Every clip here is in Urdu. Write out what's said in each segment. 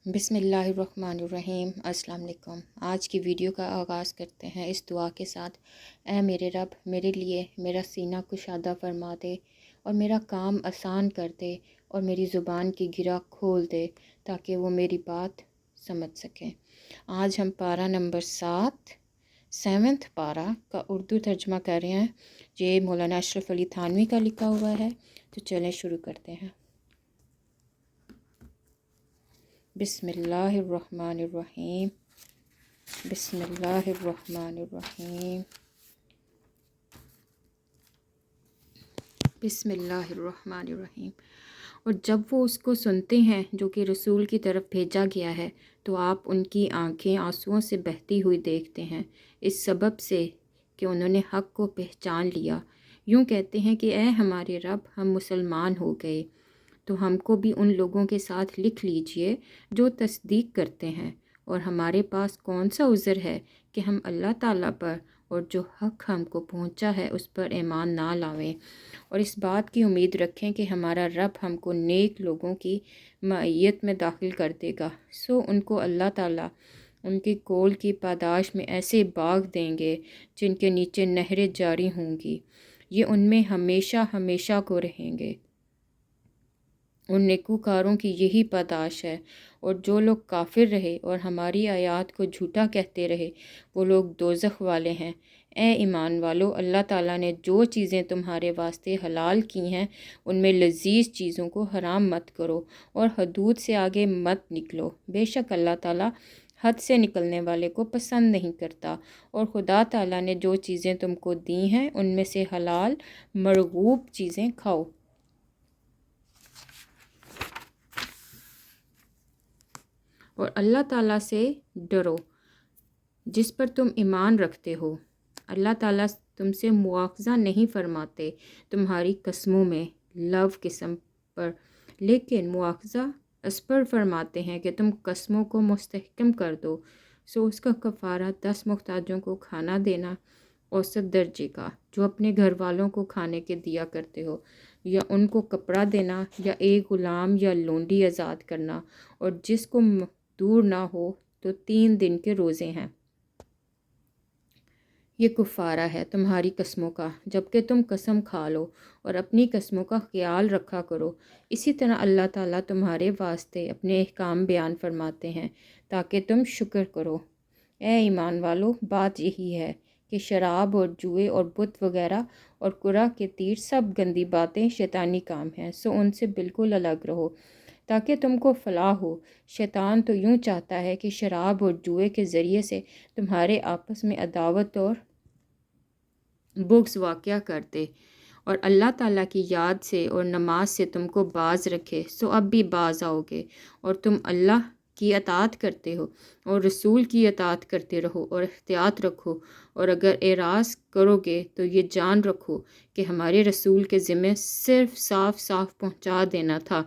بسم اللہ الرحمن الرحیم۔ السلام علیکم۔ آج کی ویڈیو کا آغاز کرتے ہیں اس دعا کے ساتھ۔ اے میرے رب، میرے لیے میرا سینہ کشادہ فرما دے اور میرا کام آسان کر دے اور میری زبان کی گرہ کھول دے تاکہ وہ میری بات سمجھ سکیں۔ آج ہم پارہ نمبر 7 پارہ کا اردو ترجمہ کر رہے ہیں۔ یہ مولانا اشرف علی تھانوی کا لکھا ہوا ہے، تو چلیں شروع کرتے ہیں۔ بسم اللہ الرحمن الرحیم۔ بسم اللہ الرحمن الرحیم۔ بسم اللہ الرحمن الرحیم۔ اور جب وہ اس کو سنتے ہیں جو کہ رسول کی طرف بھیجا گیا ہے، تو آپ ان کی آنکھیں آنسوؤں سے بہتی ہوئی دیکھتے ہیں، اس سبب سے کہ انہوں نے حق کو پہچان لیا۔ یوں کہتے ہیں کہ اے ہمارے رب، ہم مسلمان ہو گئے، تو ہم کو بھی ان لوگوں کے ساتھ لکھ لیجئے جو تصدیق کرتے ہیں، اور ہمارے پاس کون سا عذر ہے کہ ہم اللہ تعالیٰ پر اور جو حق ہم کو پہنچا ہے اس پر ایمان نہ لاویں، اور اس بات کی امید رکھیں کہ ہمارا رب ہم کو نیک لوگوں کی معیت میں داخل کر دے گا۔ سو ان کو اللہ تعالیٰ ان کی قول کی پاداش میں ایسے باغ دیں گے جن کے نیچے نہریں جاری ہوں گی، یہ ان میں ہمیشہ ہمیشہ کو رہیں گے۔ ان نیکوکاروں کی یہی پاداش ہے، اور جو لوگ کافر رہے اور ہماری آیات کو جھوٹا کہتے رہے وہ لوگ دوزخ والے ہیں۔ اے ایمان والو، اللہ تعالیٰ نے جو چیزیں تمہارے واسطے حلال کی ہیں ان میں لذیذ چیزوں کو حرام مت کرو اور حدود سے آگے مت نکلو۔ بے شک اللہ تعالیٰ حد سے نکلنے والے کو پسند نہیں کرتا، اور خدا تعالیٰ نے جو چیزیں تم کو دی ہیں ان میں سے حلال مرغوب چیزیں کھاؤ۔ اور اللہ تعالیٰ سے ڈرو جس پر تم ایمان رکھتے ہو۔ اللہ تعالیٰ تم سے مواخذہ نہیں فرماتے تمہاری قسموں میں، لو قسم پر، لیکن مواخذہ اس پر فرماتے ہیں کہ تم قسموں کو مستحکم کر دو۔ سو اس کا کفارہ 10 محتاجوں کو کھانا دینا اوسط درجے کا، جو اپنے گھر والوں کو کھانے کے دیا کرتے ہو، یا ان کو کپڑا دینا، یا ایک غلام یا لونڈی آزاد کرنا، اور جس کو دور نہ ہو تو 3 دن کے روزے ہیں۔ یہ کفارہ ہے تمہاری قسموں کا جبکہ تم قسم کھا لو، اور اپنی قسموں کا خیال رکھا کرو۔ اسی طرح اللہ تعالیٰ تمہارے واسطے اپنے احکام بیان فرماتے ہیں تاکہ تم شکر کرو۔ اے ایمان والو، بات یہی ہے کہ شراب اور جوئے اور بت وغیرہ اور قرآ کے تیر سب گندی باتیں شیطانی کام ہیں، سو ان سے بالکل الگ رہو تاکہ تم کو فلاح ہو۔ شیطان تو یوں چاہتا ہے کہ شراب اور جوئے کے ذریعے سے تمہارے آپس میں عداوت اور بغض واقع کر دے، اور اللہ تعالیٰ کی یاد سے اور نماز سے تم کو باز رکھے۔ سو اب بھی باز آؤ گے، اور تم اللہ کی اطاعت کرتے ہو اور رسول کی اطاعت کرتے رہو، اور احتیاط رکھو، اور اگر اعراض کرو گے تو یہ جان رکھو کہ ہمارے رسول کے ذمہ صرف صاف صاف پہنچا دینا تھا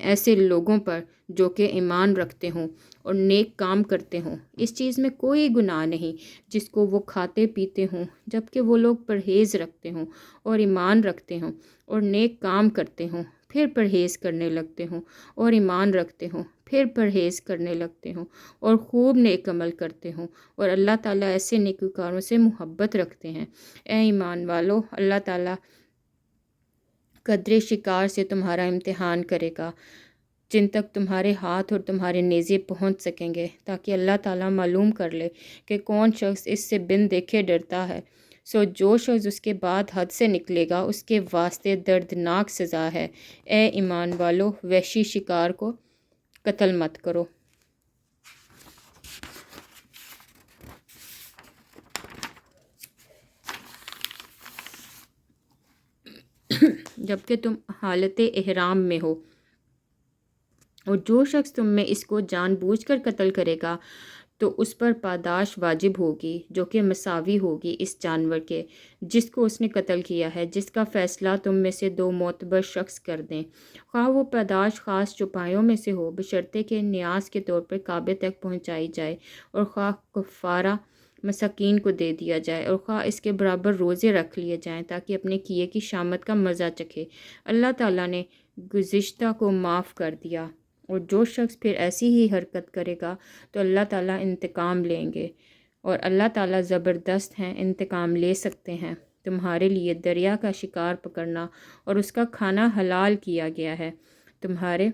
ایسے لوگوں پر جو کہ ایمان رکھتے ہوں اور نیک کام کرتے ہوں۔ اس چیز میں کوئی گناہ نہیں جس کو وہ کھاتے پیتے ہوں، جبکہ وہ لوگ پرہیز رکھتے ہوں اور ایمان رکھتے ہوں اور نیک کام کرتے ہوں، پھر پرہیز کرنے لگتے ہوں اور ایمان رکھتے ہوں، پھر پرہیز کرنے لگتے ہوں اور خوب نیک عمل کرتے ہوں، اور اللہ تعالیٰ ایسے نیکوکاروں سے محبت رکھتے ہیں۔ اے ایمان والو، اللہ تعالیٰ قدرے شکار سے تمہارا امتحان کرے گا جن تک تمہارے ہاتھ اور تمہارے نیزے پہنچ سکیں گے، تاکہ اللہ تعالیٰ معلوم کر لے کہ کون شخص اس سے بن دیکھے ڈرتا ہے۔ سو جو شخص اس کے بعد حد سے نکلے گا اس کے واسطے دردناک سزا ہے۔ اے ایمان والو، وحشی شکار کو قتل مت کرو۔ جبکہ تم حالت احرام میں ہو، اور جو شخص تم میں اس کو جان بوجھ کر قتل کرے گا تو اس پر پاداش واجب ہوگی جو کہ مساوی ہوگی اس جانور کے جس کو اس نے قتل کیا ہے، جس کا فیصلہ تم میں سے 2 معتبر شخص کر دیں، خواہ وہ پاداش خاص چوپایوں میں سے ہو، بشرطے کہ نیاز کے طور پر کعبے تک پہنچائی جائے، اور خواہ کفارہ مساکین کو دے دیا جائے، اور خواہ اس کے برابر روزے رکھ لیے جائیں تاکہ اپنے کیے کی شامت کا مزہ چکھے۔ اللہ تعالیٰ نے گزشتہ کو معاف کر دیا، اور جو شخص پھر ایسی ہی حرکت کرے گا تو اللہ تعالیٰ انتقام لیں گے، اور اللہ تعالیٰ زبردست ہیں، انتقام لے سکتے ہیں۔ تمہارے لیے دریا کا شکار پکڑنا اور اس کا کھانا حلال کیا گیا ہے، تمہارے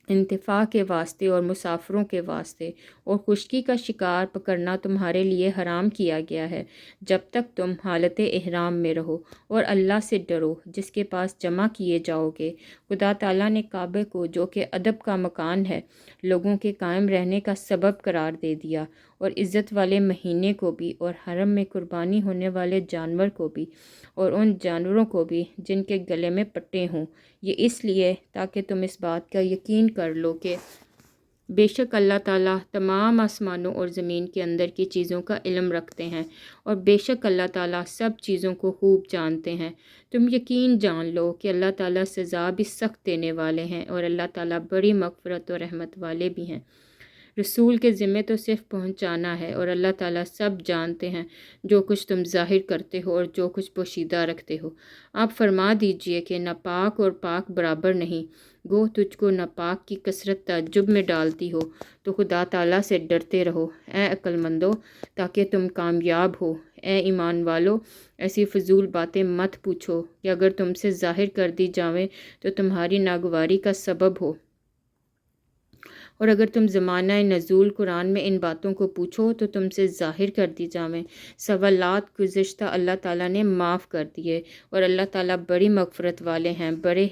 انتفاع کے واسطے اور مسافروں کے واسطے، اور خشکی کا شکار پکڑنا تمہارے لیے حرام کیا گیا ہے جب تک تم حالت احرام میں رہو، اور اللہ سے ڈرو جس کے پاس جمع کیے جاؤ گے۔ خدا تعالیٰ نے کعبے کو، جو کہ ادب کا مکان ہے، لوگوں کے قائم رہنے کا سبب قرار دے دیا، اور عزت والے مہینے کو بھی، اور حرم میں قربانی ہونے والے جانور کو بھی، اور ان جانوروں کو بھی جن کے گلے میں پٹے ہوں، یہ اس لیے تاکہ تم اس بات کا یقین کر لو کہ بے شک اللہ تعالیٰ تمام آسمانوں اور زمین کے اندر کی چیزوں کا علم رکھتے ہیں، اور بے شک اللہ تعالیٰ سب چیزوں کو خوب جانتے ہیں۔ تم یقین جان لو کہ اللہ تعالیٰ سزا بھی سخت دینے والے ہیں، اور اللہ تعالیٰ بڑی مغفرت و رحمت والے بھی ہیں۔ رسول کے ذمے تو صرف پہنچانا ہے، اور اللہ تعالیٰ سب جانتے ہیں جو کچھ تم ظاہر کرتے ہو اور جو کچھ پوشیدہ رکھتے ہو۔ آپ فرما دیجئے کہ ناپاک اور پاک برابر نہیں، گو تجھ کو ناپاک کی کثرت تعجب میں ڈالتی ہو، تو خدا تعالیٰ سے ڈرتے رہو اے عقل مندو، تاکہ تم کامیاب ہو۔ اے ایمان والو، ایسی فضول باتیں مت پوچھو کہ اگر تم سے ظاہر کر دی جاویں تو تمہاری ناگواری کا سبب ہو، اور اگر تم زمانہ نزول قرآن میں ان باتوں کو پوچھو تو تم سے ظاہر کر دی جاویں۔ سوالات گزشتہ اللہ تعالیٰ نے معاف کر دیے، اور اللہ تعالیٰ بڑی مغفرت والے ہیں، بڑے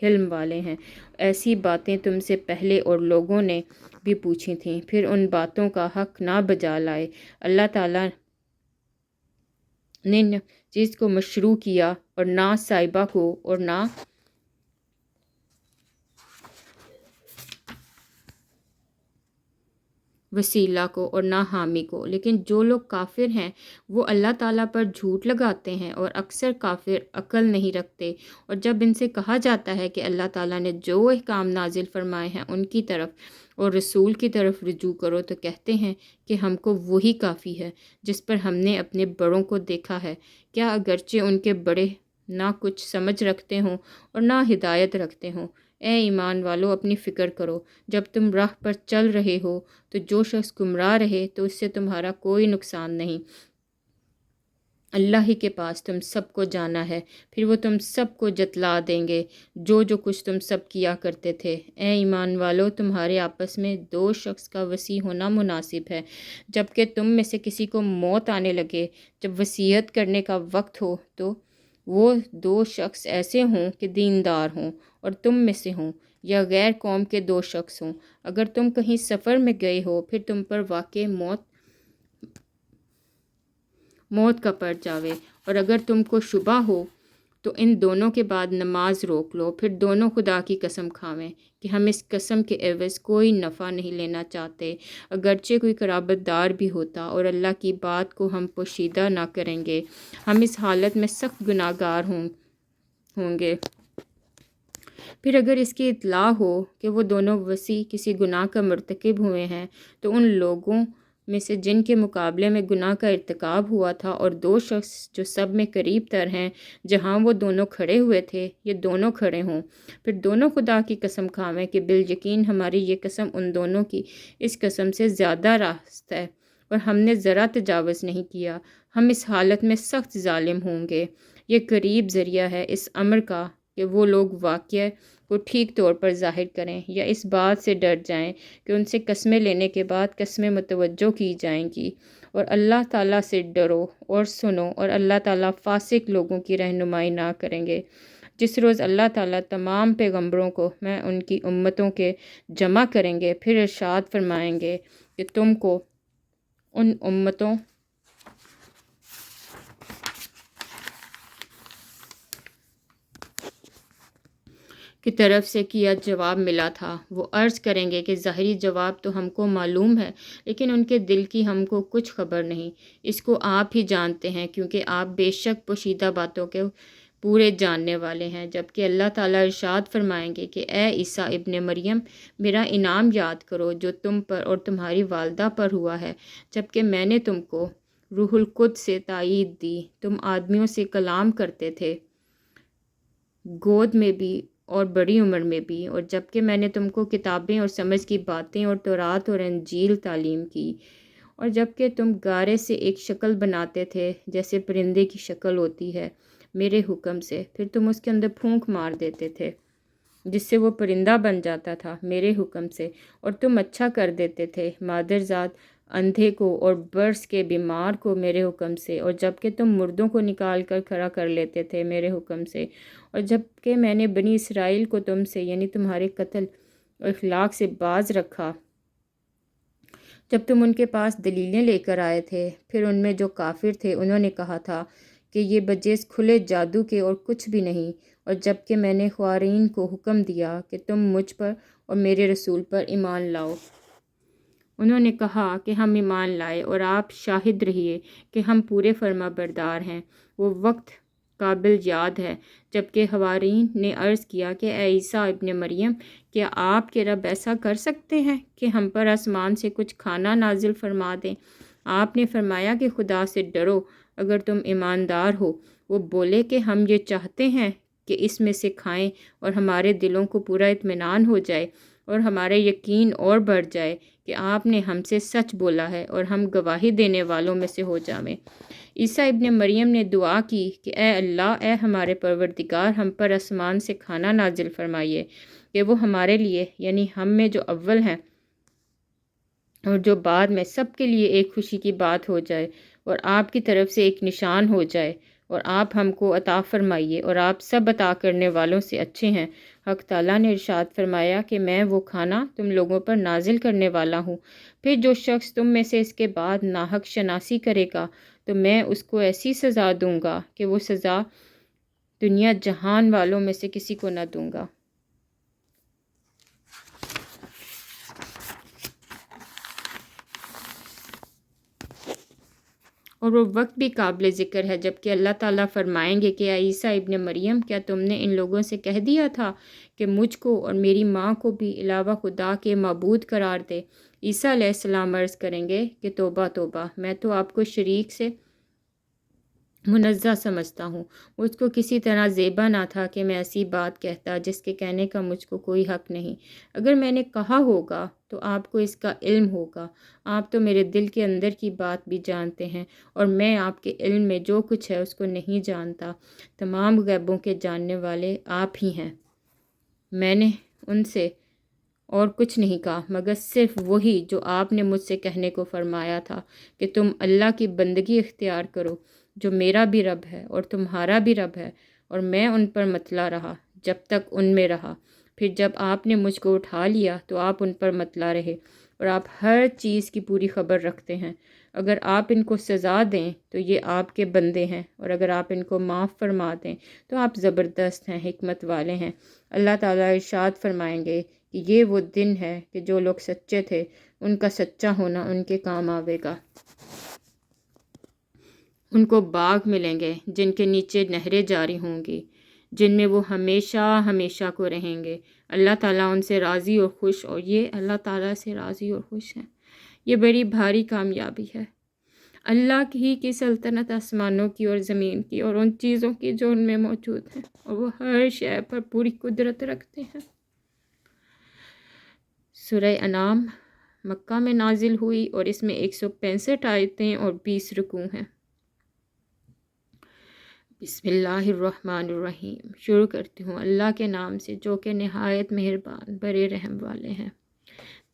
حلم والے ہیں۔ ایسی باتیں تم سے پہلے اور لوگوں نے بھی پوچھی تھیں، پھر ان باتوں کا حق نہ بجا لائے۔ اللہ تعالیٰ نے نہ چیز کو مشروع کیا، اور نہ صاحبہ کو، اور نہ وسیلہ کو، اور نہ حامی کو، لیکن جو لوگ کافر ہیں وہ اللہ تعالیٰ پر جھوٹ لگاتے ہیں، اور اکثر کافر عقل نہیں رکھتے۔ اور جب ان سے کہا جاتا ہے کہ اللہ تعالیٰ نے جو احکام نازل فرمائے ہیں ان کی طرف اور رسول کی طرف رجوع کرو، تو کہتے ہیں کہ ہم کو وہی کافی ہے جس پر ہم نے اپنے بڑوں کو دیکھا ہے، کیا اگرچہ ان کے بڑے نہ کچھ سمجھ رکھتے ہوں اور نہ ہدایت رکھتے ہوں۔ اے ایمان والو، اپنی فکر کرو، جب تم راہ پر چل رہے ہو تو جو شخص گمراہ رہے تو اس سے تمہارا کوئی نقصان نہیں، اللہ ہی کے پاس تم سب کو جانا ہے، پھر وہ تم سب کو جتلا دیں گے جو کچھ تم سب کیا کرتے تھے۔ اے ایمان والو، تمہارے آپس میں دو شخص کا وصی ہونا مناسب ہے، جب کہ تم میں سے کسی کو موت آنے لگے، جب وصیت کرنے کا وقت ہو تو وہ دو شخص ایسے ہوں کہ دیندار ہوں اور تم میں سے ہوں، یا غیر قوم کے دو شخص ہوں۔ اگر تم کہیں سفر میں گئے ہو، پھر تم پر واقع موت کا پڑ جاوے، اور اگر تم کو شبہ ہو تو ان دونوں کے بعد نماز روک لو، پھر دونوں خدا کی قسم کھاویں کہ ہم اس قسم کے عوض کوئی نفع نہیں لینا چاہتے، اگرچہ کوئی قرابت دار بھی ہوتا، اور اللہ کی بات کو ہم پوشیدہ نہ کریں گے، ہم اس حالت میں سخت گناہ گار ہوں گے۔ پھر اگر اس کی اطلاع ہو کہ وہ دونوں وصی کسی گناہ کا مرتکب ہوئے ہیں، تو ان لوگوں میں سے جن کے مقابلے میں گناہ کا ارتکاب ہوا تھا، اور دو شخص جو سب میں قریب تر ہیں جہاں وہ دونوں کھڑے ہوئے تھے، یہ دونوں کھڑے ہوں، پھر دونوں خدا کی قسم کھاویں کہ بالیقین ہماری یہ قسم ان دونوں کی اس قسم سے زیادہ راست ہے، اور ہم نے ذرا تجاوز نہیں کیا، ہم اس حالت میں سخت ظالم ہوں گے۔ یہ قریب ذریعہ ہے اس امر کا کہ وہ لوگ واقعہ کو ٹھیک طور پر ظاہر کریں، یا اس بات سے ڈر جائیں کہ ان سے قسمیں لینے کے بعد قسمیں متوجہ کی جائیں گی۔ اور اللہ تعالیٰ سے ڈرو اور سنو، اور اللہ تعالیٰ فاسق لوگوں کی رہنمائی نہ کریں گے۔ جس روز اللہ تعالیٰ تمام پیغمبروں کو میں ان کی امتوں کے جمع کریں گے، پھر ارشاد فرمائیں گے کہ تم کو ان امتوں کی طرف سے کیا جواب ملا تھا، وہ عرض کریں گے کہ ظاہری جواب تو ہم کو معلوم ہے، لیکن ان کے دل کی ہم کو کچھ خبر نہیں، اس کو آپ ہی جانتے ہیں، کیونکہ آپ بے شک پوشیدہ باتوں کے پورے جاننے والے ہیں۔ جبکہ اللہ تعالیٰ ارشاد فرمائیں گے کہ اے عیسیٰ ابن مریم، میرا انعام یاد کرو جو تم پر اور تمہاری والدہ پر ہوا ہے، جبکہ میں نے تم کو روح القدس سے تائید دی، تم آدمیوں سے کلام کرتے تھے، گود میں بھی اور بڑی عمر میں بھی، اور جب کہ میں نے تم کو کتابیں اور سمجھ کی باتیں اور تورات اور انجیل تعلیم کی، اور جب کہ تم گارے سے ایک شکل بناتے تھے جیسے پرندے کی شکل ہوتی ہے میرے حکم سے، پھر تم اس کے اندر پھونک مار دیتے تھے جس سے وہ پرندہ بن جاتا تھا میرے حکم سے، اور تم اچھا کر دیتے تھے مادرزاد اندھے کو اور برس کے بیمار کو میرے حکم سے، اور جب کہ تم مردوں کو نکال کر کھڑا کر لیتے تھے میرے حکم سے، اور جب کہ میں نے بنی اسرائیل کو تم سے یعنی تمہارے قتل اور اخلاق سے باز رکھا جب تم ان کے پاس دلیلیں لے کر آئے تھے، پھر ان میں جو کافر تھے انہوں نے کہا تھا کہ یہ بجیز کھلے جادو کے اور کچھ بھی نہیں، اور جب کہ میں نے خوارین کو حکم دیا کہ تم مجھ پر اور میرے رسول پر ایمان لاؤ، انہوں نے کہا کہ ہم ایمان لائے، اور آپ شاہد رہیے کہ ہم پورے فرما بردار ہیں۔ وہ وقت قابل یاد ہے جب کہ حوارین نے عرض کیا کہ اے عیسیٰ ابن مریم، کیا آپ کے رب ایسا کر سکتے ہیں کہ ہم پر آسمان سے کچھ کھانا نازل فرما دیں؟ آپ نے فرمایا کہ خدا سے ڈرو اگر تم ایماندار ہو۔ وہ بولے کہ ہم یہ چاہتے ہیں کہ اس میں سے کھائیں اور ہمارے دلوں کو پورا اطمینان ہو جائے اور ہمارا یقین اور بڑھ جائے کہ آپ نے ہم سے سچ بولا ہے اور ہم گواہی دینے والوں میں سے ہو جاویں۔ عیسیٰ ابن مریم نے دعا کی کہ اے اللہ، اے ہمارے پروردگار، ہم پر آسمان سے کھانا نازل فرمائیے کہ وہ ہمارے لیے یعنی ہم میں جو اول ہیں اور جو بعد میں سب کے لیے ایک خوشی کی بات ہو جائے، اور آپ کی طرف سے ایک نشان ہو جائے، اور آپ ہم کو عطا فرمائیے، اور آپ سب عطا کرنے والوں سے اچھے ہیں۔ حق تعالیٰ نے ارشاد فرمایا کہ میں وہ کھانا تم لوگوں پر نازل کرنے والا ہوں، پھر جو شخص تم میں سے اس کے بعد ناحق شناسی کرے گا تو میں اس کو ایسی سزا دوں گا کہ وہ سزا دنیا جہان والوں میں سے کسی کو نہ دوں گا۔ اور وہ وقت بھی قابل ذکر ہے جب کہ اللہ تعالیٰ فرمائیں گے کہ اے عیسیٰ ابن مریم، کیا تم نے ان لوگوں سے کہہ دیا تھا کہ مجھ کو اور میری ماں کو بھی علاوہ خدا کے معبود قرار دے؟ عیسیٰ علیہ السلام عرض کریں گے کہ توبہ توبہ، میں تو آپ کو شریک سے منزہ سمجھتا ہوں۔ مجھ کو کسی طرح زیبا نہ تھا کہ میں ایسی بات کہتا جس کے کہنے کا مجھ کو کوئی حق نہیں۔ اگر میں نے کہا ہوگا تو آپ کو اس کا علم ہوگا۔ آپ تو میرے دل کے اندر کی بات بھی جانتے ہیں، اور میں آپ کے علم میں جو کچھ ہے اس کو نہیں جانتا۔ تمام غیبوں کے جاننے والے آپ ہی ہیں۔ میں نے ان سے اور کچھ نہیں کہا مگر صرف وہی جو آپ نے مجھ سے کہنے کو فرمایا تھا کہ تم اللہ کی بندگی اختیار کرو جو میرا بھی رب ہے اور تمہارا بھی رب ہے، اور میں ان پر متلا رہا جب تک ان میں رہا۔ پھر جب آپ نے مجھ کو اٹھا لیا تو آپ ان پر متلا رہے، اور آپ ہر چیز کی پوری خبر رکھتے ہیں۔ اگر آپ ان کو سزا دیں تو یہ آپ کے بندے ہیں، اور اگر آپ ان کو معاف فرما دیں تو آپ زبردست ہیں، حکمت والے ہیں۔ اللہ تعالیٰ ارشاد فرمائیں گے کہ یہ وہ دن ہے کہ جو لوگ سچے تھے ان کا سچا ہونا ان کے کام آوے گا۔ ان کو باغ ملیں گے جن کے نیچے نہریں جاری ہوں گی، جن میں وہ ہمیشہ ہمیشہ کو رہیں گے۔ اللہ تعالیٰ ان سے راضی اور خوش، اور یہ اللہ تعالیٰ سے راضی اور خوش ہیں۔ یہ بڑی بھاری کامیابی ہے۔ اللہ ہی کی سلطنت آسمانوں کی اور زمین کی اور ان چیزوں کی جو ان میں موجود ہیں، اور وہ ہر شے پر پوری قدرت رکھتے ہیں۔ سورہ انعام مکہ میں نازل ہوئی اور اس میں 165 آیتیں اور 20 رکوع ہیں۔ بسم اللہ الرحمن الرحیم۔ شروع کرتی ہوں اللہ کے نام سے جو کہ نہایت مہربان بڑے رحم والے ہیں۔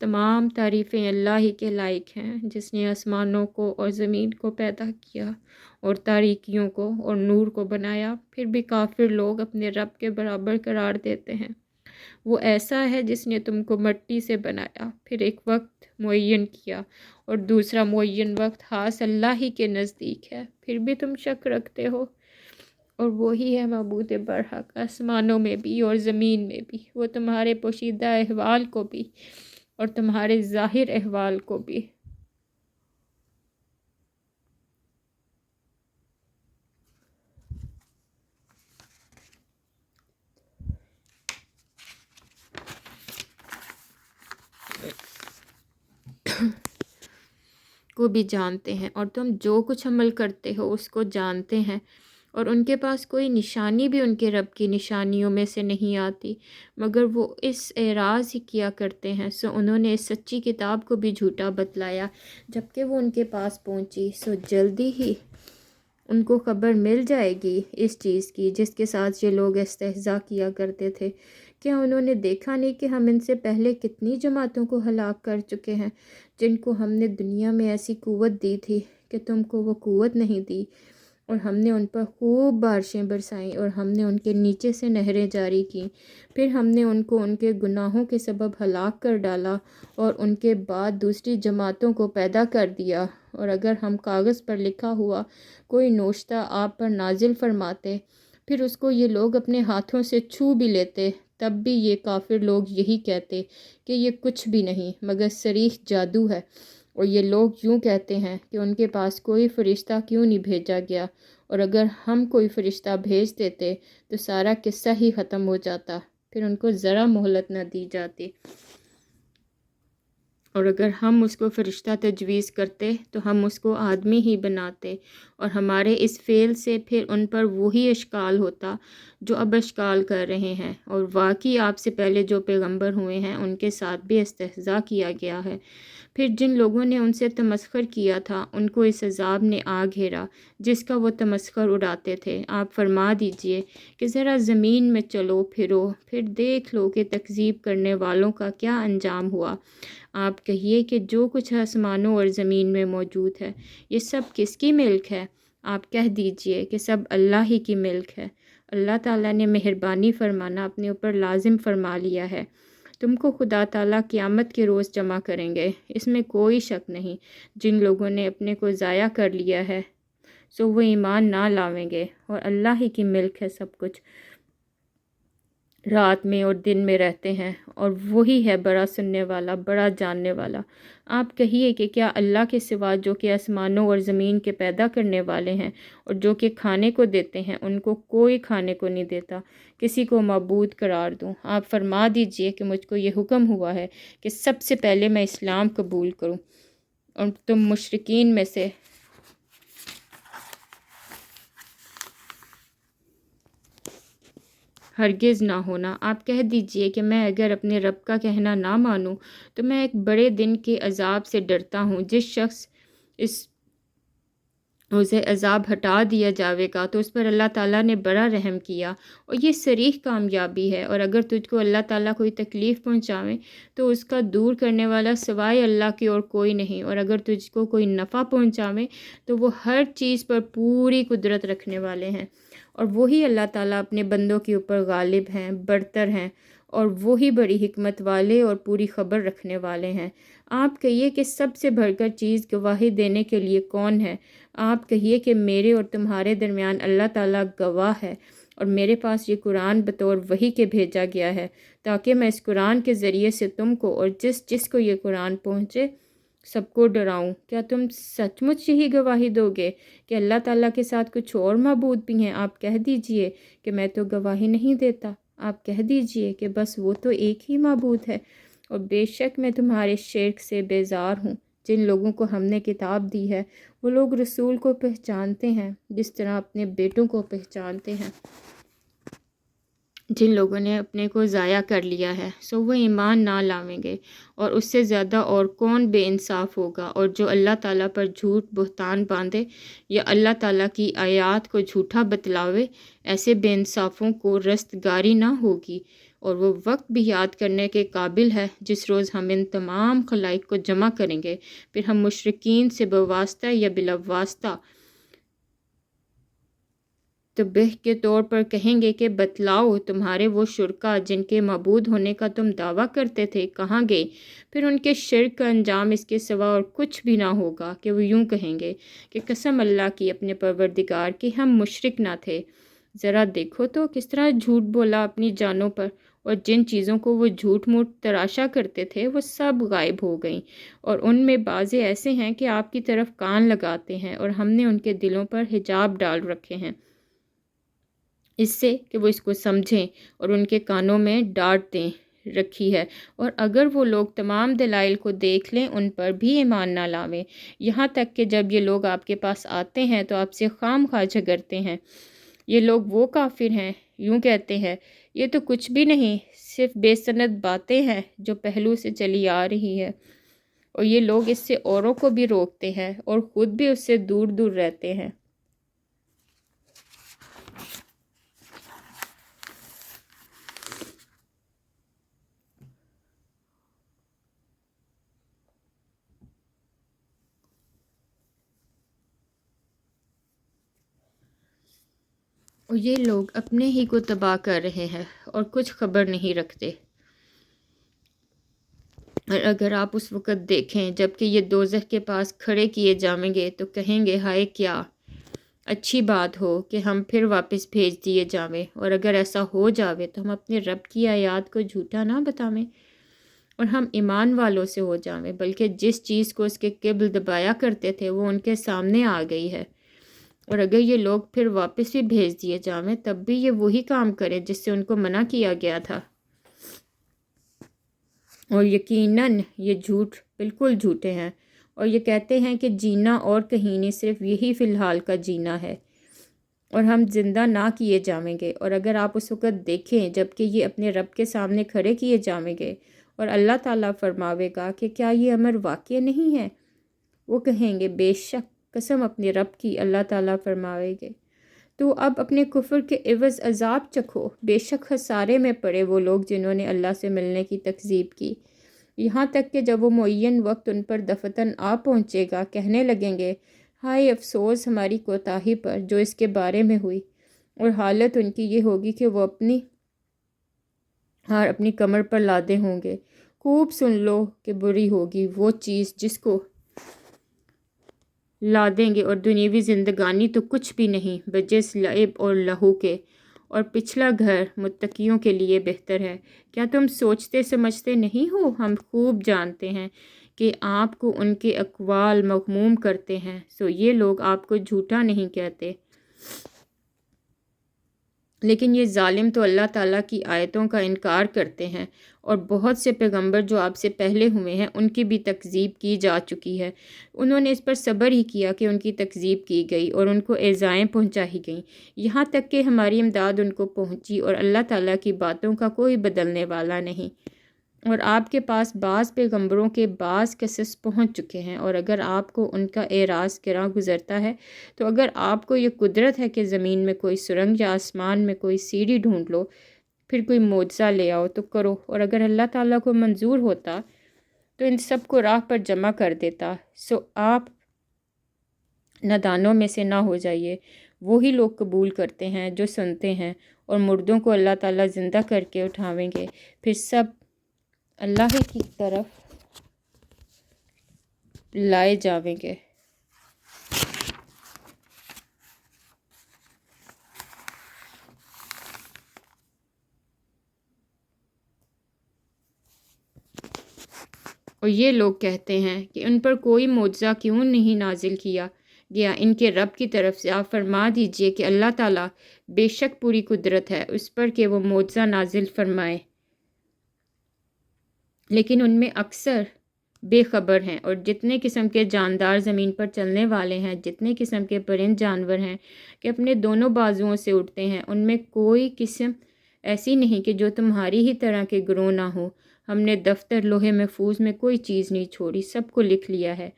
تمام تعریفیں اللہ ہی کے لائق ہیں جس نے آسمانوں کو اور زمین کو پیدا کیا اور تاریکیوں کو اور نور کو بنایا، پھر بھی کافر لوگ اپنے رب کے برابر قرار دیتے ہیں۔ وہ ایسا ہے جس نے تم کو مٹی سے بنایا، پھر ایک وقت معین کیا اور دوسرا معین وقت خاص اللہ ہی کے نزدیک ہے، پھر بھی تم شک رکھتے ہو۔ اور وہی ہے معبود برحق آسمانوں میں بھی اور زمین میں بھی، وہ تمہارے پوشیدہ احوال کو بھی اور تمہارے ظاہر احوال کو بھی۔ کو بھی جانتے ہیں، اور تم جو کچھ عمل کرتے ہو اس کو جانتے ہیں، اور ان کے پاس کوئی نشانی بھی ان کے رب کی نشانیوں میں سے نہیں آتی، مگر وہ اس اعراض ہی کیا کرتے ہیں۔ سو انہوں نے اس سچی کتاب کو بھی جھوٹا بتلایا جب کہ وہ ان کے پاس پہنچی۔ سو جلدی ہی ان کو خبر مل جائے گی اس چیز کی جس کے ساتھ یہ لوگ استہزاء کیا کرتے تھے۔ کیا انہوں نے دیکھا نہیں کہ ہم ان سے پہلے کتنی جماعتوں کو ہلاک کر چکے ہیں جن کو ہم نے دنیا میں ایسی قوت دی تھی کہ تم کو وہ قوت نہیں دی، اور ہم نے ان پر خوب بارشیں برسائیں اور ہم نے ان کے نیچے سے نہریں جاری کیں، پھر ہم نے ان کو ان کے گناہوں کے سبب ہلاک کر ڈالا اور ان کے بعد دوسری جماعتوں کو پیدا کر دیا۔ اور اگر ہم کاغذ پر لکھا ہوا کوئی نوشتہ آپ پر نازل فرماتے، پھر اس کو یہ لوگ اپنے ہاتھوں سے چھو بھی لیتے، تب بھی یہ کافر لوگ یہی کہتے کہ یہ کچھ بھی نہیں مگر صریح جادو ہے، اور یہ لوگ یوں کہتے ہیں کہ ان کے پاس کوئی فرشتہ کیوں نہیں بھیجا گیا، اور اگر ہم کوئی فرشتہ بھیج دیتے تو سارا قصہ ہی ختم ہو جاتا، پھر ان کو ذرا مہلت نہ دی جاتی، اور اگر ہم اس کو فرشتہ تجویز کرتے تو ہم اس کو آدمی ہی بناتے، اور ہمارے اس فعل سے پھر ان پر وہی اشکال ہوتا جو اب اشکال کر رہے ہیں، اور واقعی آپ سے پہلے جو پیغمبر ہوئے ہیں ان کے ساتھ بھی استہزاء کیا گیا ہے۔ پھر جن لوگوں نے ان سے تمسخر کیا تھا ان کو اس عذاب نے آ گھیرا جس کا وہ تمسخر اڑاتے تھے۔ آپ فرما دیجئے کہ ذرا زمین میں چلو پھرو، پھر دیکھ لو کہ تکذیب کرنے والوں کا کیا انجام ہوا۔ آپ کہیے کہ جو کچھ آسمانوں اور زمین میں موجود ہے یہ سب کس کی ملک ہے؟ آپ کہہ دیجئے کہ سب اللہ ہی کی ملک ہے۔ اللہ تعالیٰ نے مہربانی فرمانا اپنے اوپر لازم فرما لیا ہے۔ تم کو خدا تعالیٰ قیامت کے روز جمع کریں گے، اس میں کوئی شک نہیں۔ جن لوگوں نے اپنے کو ضائع کر لیا ہے سو وہ ایمان نہ لاویں گے، اور اللہ ہی کی ملک ہے سب کچھ، رات میں اور دن میں رہتے ہیں، اور وہی ہے بڑا سننے والا، بڑا جاننے والا۔ آپ کہیے کہ کیا اللہ کے سوا جو کہ آسمانوں اور زمین کے پیدا کرنے والے ہیں اور جو کہ کھانے کو دیتے ہیں ان کو کوئی کھانے کو نہیں دیتا، کسی کو معبود قرار دوں؟ آپ فرما دیجئے کہ مجھ کو یہ حکم ہوا ہے کہ سب سے پہلے میں اسلام قبول کروں، اور تم مشرکین میں سے ہرگز نہ ہونا۔ آپ کہہ دیجئے کہ میں اگر اپنے رب کا کہنا نہ مانوں تو میں ایک بڑے دن کے عذاب سے ڈرتا ہوں۔ جس شخص اسے عذاب ہٹا دیا جاوے گا تو اس پر اللہ تعالیٰ نے بڑا رحم کیا، اور یہ صریح کامیابی ہے۔ اور اگر تجھ کو اللہ تعالیٰ کوئی تکلیف پہنچاویں تو اس کا دور کرنے والا سوائے اللہ کی اور کوئی نہیں، اور اگر تجھ کو کوئی نفع پہنچاویں تو وہ ہر چیز پر پوری قدرت رکھنے والے ہیں، اور وہی اللہ تعالیٰ اپنے بندوں کے اوپر غالب ہیں، برتر ہیں، اور وہی بڑی حکمت والے اور پوری خبر رکھنے والے ہیں۔ آپ کہیے کہ سب سے بڑھ کر چیز گواہی دینے کے لیے کون ہے؟ آپ کہیے کہ میرے اور تمہارے درمیان اللہ تعالیٰ گواہ ہے، اور میرے پاس یہ قرآن بطور وحی کے بھیجا گیا ہے تاکہ میں اس قرآن کے ذریعے سے تم کو اور جس جس کو یہ قرآن پہنچے سب کو ڈراؤں۔ کیا تم سچ مچ یہی گواہی دو گے کہ اللہ تعالیٰ کے ساتھ کچھ اور معبود بھی ہیں؟ آپ کہہ دیجئے کہ میں تو گواہی نہیں دیتا۔ آپ کہہ دیجئے کہ بس وہ تو ایک ہی معبود ہے، اور بے شک میں تمہارے شرک سے بیزار ہوں۔ جن لوگوں کو ہم نے کتاب دی ہے وہ لوگ رسول کو پہچانتے ہیں جس طرح اپنے بیٹوں کو پہچانتے ہیں۔ جن لوگوں نے اپنے کو ضائع کر لیا ہے سو وہ ایمان نہ لاویں گے، اور اس سے زیادہ اور کون بے انصاف ہوگا؟ اور جو اللہ تعالیٰ پر جھوٹ بہتان باندھے یا اللہ تعالیٰ کی آیات کو جھوٹا بتلاوے، ایسے بے انصافوں کو رستگاری نہ ہوگی، اور وہ وقت بھی یاد کرنے کے قابل ہے جس روز ہم ان تمام خلائق کو جمع کریں گے، پھر ہم مشرکین سے بواسطہ یا بلا واسطہ تنبیہ کے طور پر کہیں گے کہ بتلاؤ تمہارے وہ شرکا جن کے معبود ہونے کا تم دعویٰ کرتے تھے کہاں گئے؟ پھر ان کے شرک کا انجام اس کے سوا اور کچھ بھی نہ ہوگا کہ وہ یوں کہیں گے کہ قسم اللہ کی اپنے پروردگار کی ہم مشرک نہ تھے۔ ذرا دیکھو تو کس طرح جھوٹ بولا اپنی جانوں پر، اور جن چیزوں کو وہ جھوٹ موٹ تراشا کرتے تھے وہ سب غائب ہو گئیں، اور ان میں بعضے ایسے ہیں کہ آپ کی طرف کان لگاتے ہیں، اور ہم نے ان کے دلوں پر حجاب ڈال رکھے ہیں اس سے کہ وہ اس کو سمجھیں، اور ان کے کانوں میں ڈانٹ دیں رکھی ہے، اور اگر وہ لوگ تمام دلائل کو دیکھ لیں ان پر بھی ایمان نہ لاویں، یہاں تک کہ جب یہ لوگ آپ کے پاس آتے ہیں تو آپ سے خام خواہ جھگڑتے ہیں، یہ لوگ وہ کافر ہیں، یوں کہتے ہیں یہ تو کچھ بھی نہیں، صرف بے سند باتیں ہیں جو پہلو سے چلی آ رہی ہے، اور یہ لوگ اس سے اوروں کو بھی روکتے ہیں اور خود بھی اس سے دور دور رہتے ہیں۔ اور یہ لوگ اپنے ہی کو تباہ کر رہے ہیں اور کچھ خبر نہیں رکھتے۔ اور اگر آپ اس وقت دیکھیں جب کہ یہ دوزخ کے پاس کھڑے کیے جائیں گے تو کہیں گے ہائے کیا اچھی بات ہو کہ ہم پھر واپس بھیج دیے جاویں، اور اگر ایسا ہو جاوے تو ہم اپنے رب کی آیات کو جھوٹا نہ بتاویں اور ہم ایمان والوں سے ہو جاویں، بلکہ جس چیز کو اس کے قبل دبایا کرتے تھے وہ ان کے سامنے آ گئی ہے، اور اگر یہ لوگ پھر واپس بھی بھیج دیے جاویں تب بھی یہ وہی کام کریں جس سے ان کو منع کیا گیا تھا، اور یقیناً یہ جھوٹ بالکل جھوٹے ہیں، اور یہ کہتے ہیں کہ جینا اور کہیں نہیں، صرف یہی فی الحال کا جینا ہے اور ہم زندہ نہ کیے جائیں گے۔ اور اگر آپ اس وقت دیکھیں جب کہ یہ اپنے رب کے سامنے کھڑے کیے جائیں گے اور اللہ تعالیٰ فرماوے گا کہ کیا یہ امر واقع نہیں ہے، وہ کہیں گے بے شک قسم اپنے رب کی، اللہ تعالیٰ فرماوے گے تو اب اپنے کفر کے عوض عذاب چکھو، بے شک خسارے میں پڑے وہ لوگ جنہوں نے اللہ سے ملنے کی تکذیب کی، یہاں تک کہ جب وہ معین وقت ان پر دفتن آ پہنچے گا کہنے لگیں گے ہائے افسوس ہماری کوتاہی پر جو اس کے بارے میں ہوئی، اور حالت ان کی یہ ہوگی کہ وہ اپنی ہار اپنی کمر پر لادے ہوں گے۔ خوب سن لو کہ بری ہوگی وہ چیز جس کو لادیں گے، اور دنیاوی زندگانی تو کچھ بھی نہیں بجز لعب اور لہو کے، اور پچھلا گھر متقیوں کے لیے بہتر ہے۔ کیا تم سوچتے سمجھتے نہیں ہو؟ ہم خوب جانتے ہیں کہ آپ کو ان کے اقوال مغموم کرتے ہیں، سو یہ لوگ آپ کو جھوٹا نہیں کہتے، لیکن یہ ظالم تو اللہ تعالیٰ کی آیتوں کا انکار کرتے ہیں، اور بہت سے پیغمبر جو آپ سے پہلے ہوئے ہیں ان کی بھی تکذیب کی جا چکی ہے، انہوں نے اس پر صبر ہی کیا کہ ان کی تکذیب کی گئی اور ان کو ایذائیں پہنچائی گئیں، یہاں تک کہ ہماری امداد ان کو پہنچی، اور اللہ تعالیٰ کی باتوں کا کوئی بدلنے والا نہیں، اور آپ کے پاس بعض پیغمبروں کے بعض قصص پہنچ چکے ہیں، اور اگر آپ کو ان کا اعراض کرا گزرتا ہے تو اگر آپ کو یہ قدرت ہے کہ زمین میں کوئی سرنگ یا آسمان میں کوئی سیڑھی ڈھونڈ لو، پھر کوئی معجزہ لے آؤ تو کرو، اور اگر اللہ تعالیٰ کو منظور ہوتا تو ان سب کو راہ پر جمع کر دیتا، سو آپ نادانوں میں سے نہ ہو جائیے۔ وہی لوگ قبول کرتے ہیں جو سنتے ہیں، اور مردوں کو اللہ تعالیٰ زندہ کر کے اٹھاویں گے، پھر سب اللہ ہی کی طرف لائے جاویں گے۔ اور یہ لوگ کہتے ہیں کہ ان پر کوئی معجزہ کیوں نہیں نازل کیا گیا ان کے رب کی طرف سے۔ آپ فرما دیجئے کہ اللہ تعالیٰ بے شک پوری قدرت ہے اس پر کہ وہ معجزہ نازل فرمائے، لیکن ان میں اکثر بے خبر ہیں، اور جتنے قسم کے جاندار زمین پر چلنے والے ہیں، جتنے قسم کے پرند جانور ہیں کہ اپنے دونوں بازوؤں سے اٹھتے ہیں، ان میں کوئی قسم ایسی نہیں کہ جو تمہاری ہی طرح کے گروہ نہ ہو۔ ہم نے دفتر لوح محفوظ میں کوئی چیز نہیں چھوڑی، سب کو لکھ لیا ہے،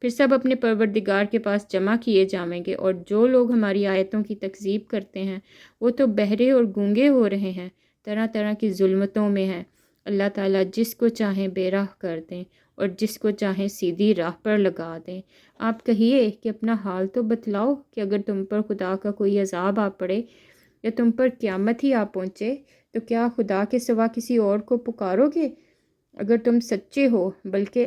پھر سب اپنے پروردگار کے پاس جمع کیے جائیں گے، اور جو لوگ ہماری آیتوں کی تکذیب کرتے ہیں وہ تو بہرے اور گونگے ہو رہے ہیں، طرح طرح کی ظلمتوں میں ہیں۔ اللہ تعالیٰ جس کو چاہیں بے راہ کر دیں اور جس کو چاہیں سیدھی راہ پر لگا دیں۔ آپ کہیے کہ اپنا حال تو بتلاؤ کہ اگر تم پر خدا کا کوئی عذاب آ پڑے یا تم پر قیامت ہی آ پہنچے تو کیا خدا کے سوا کسی اور کو پکارو گے؟ اگر تم سچے ہو بلکہ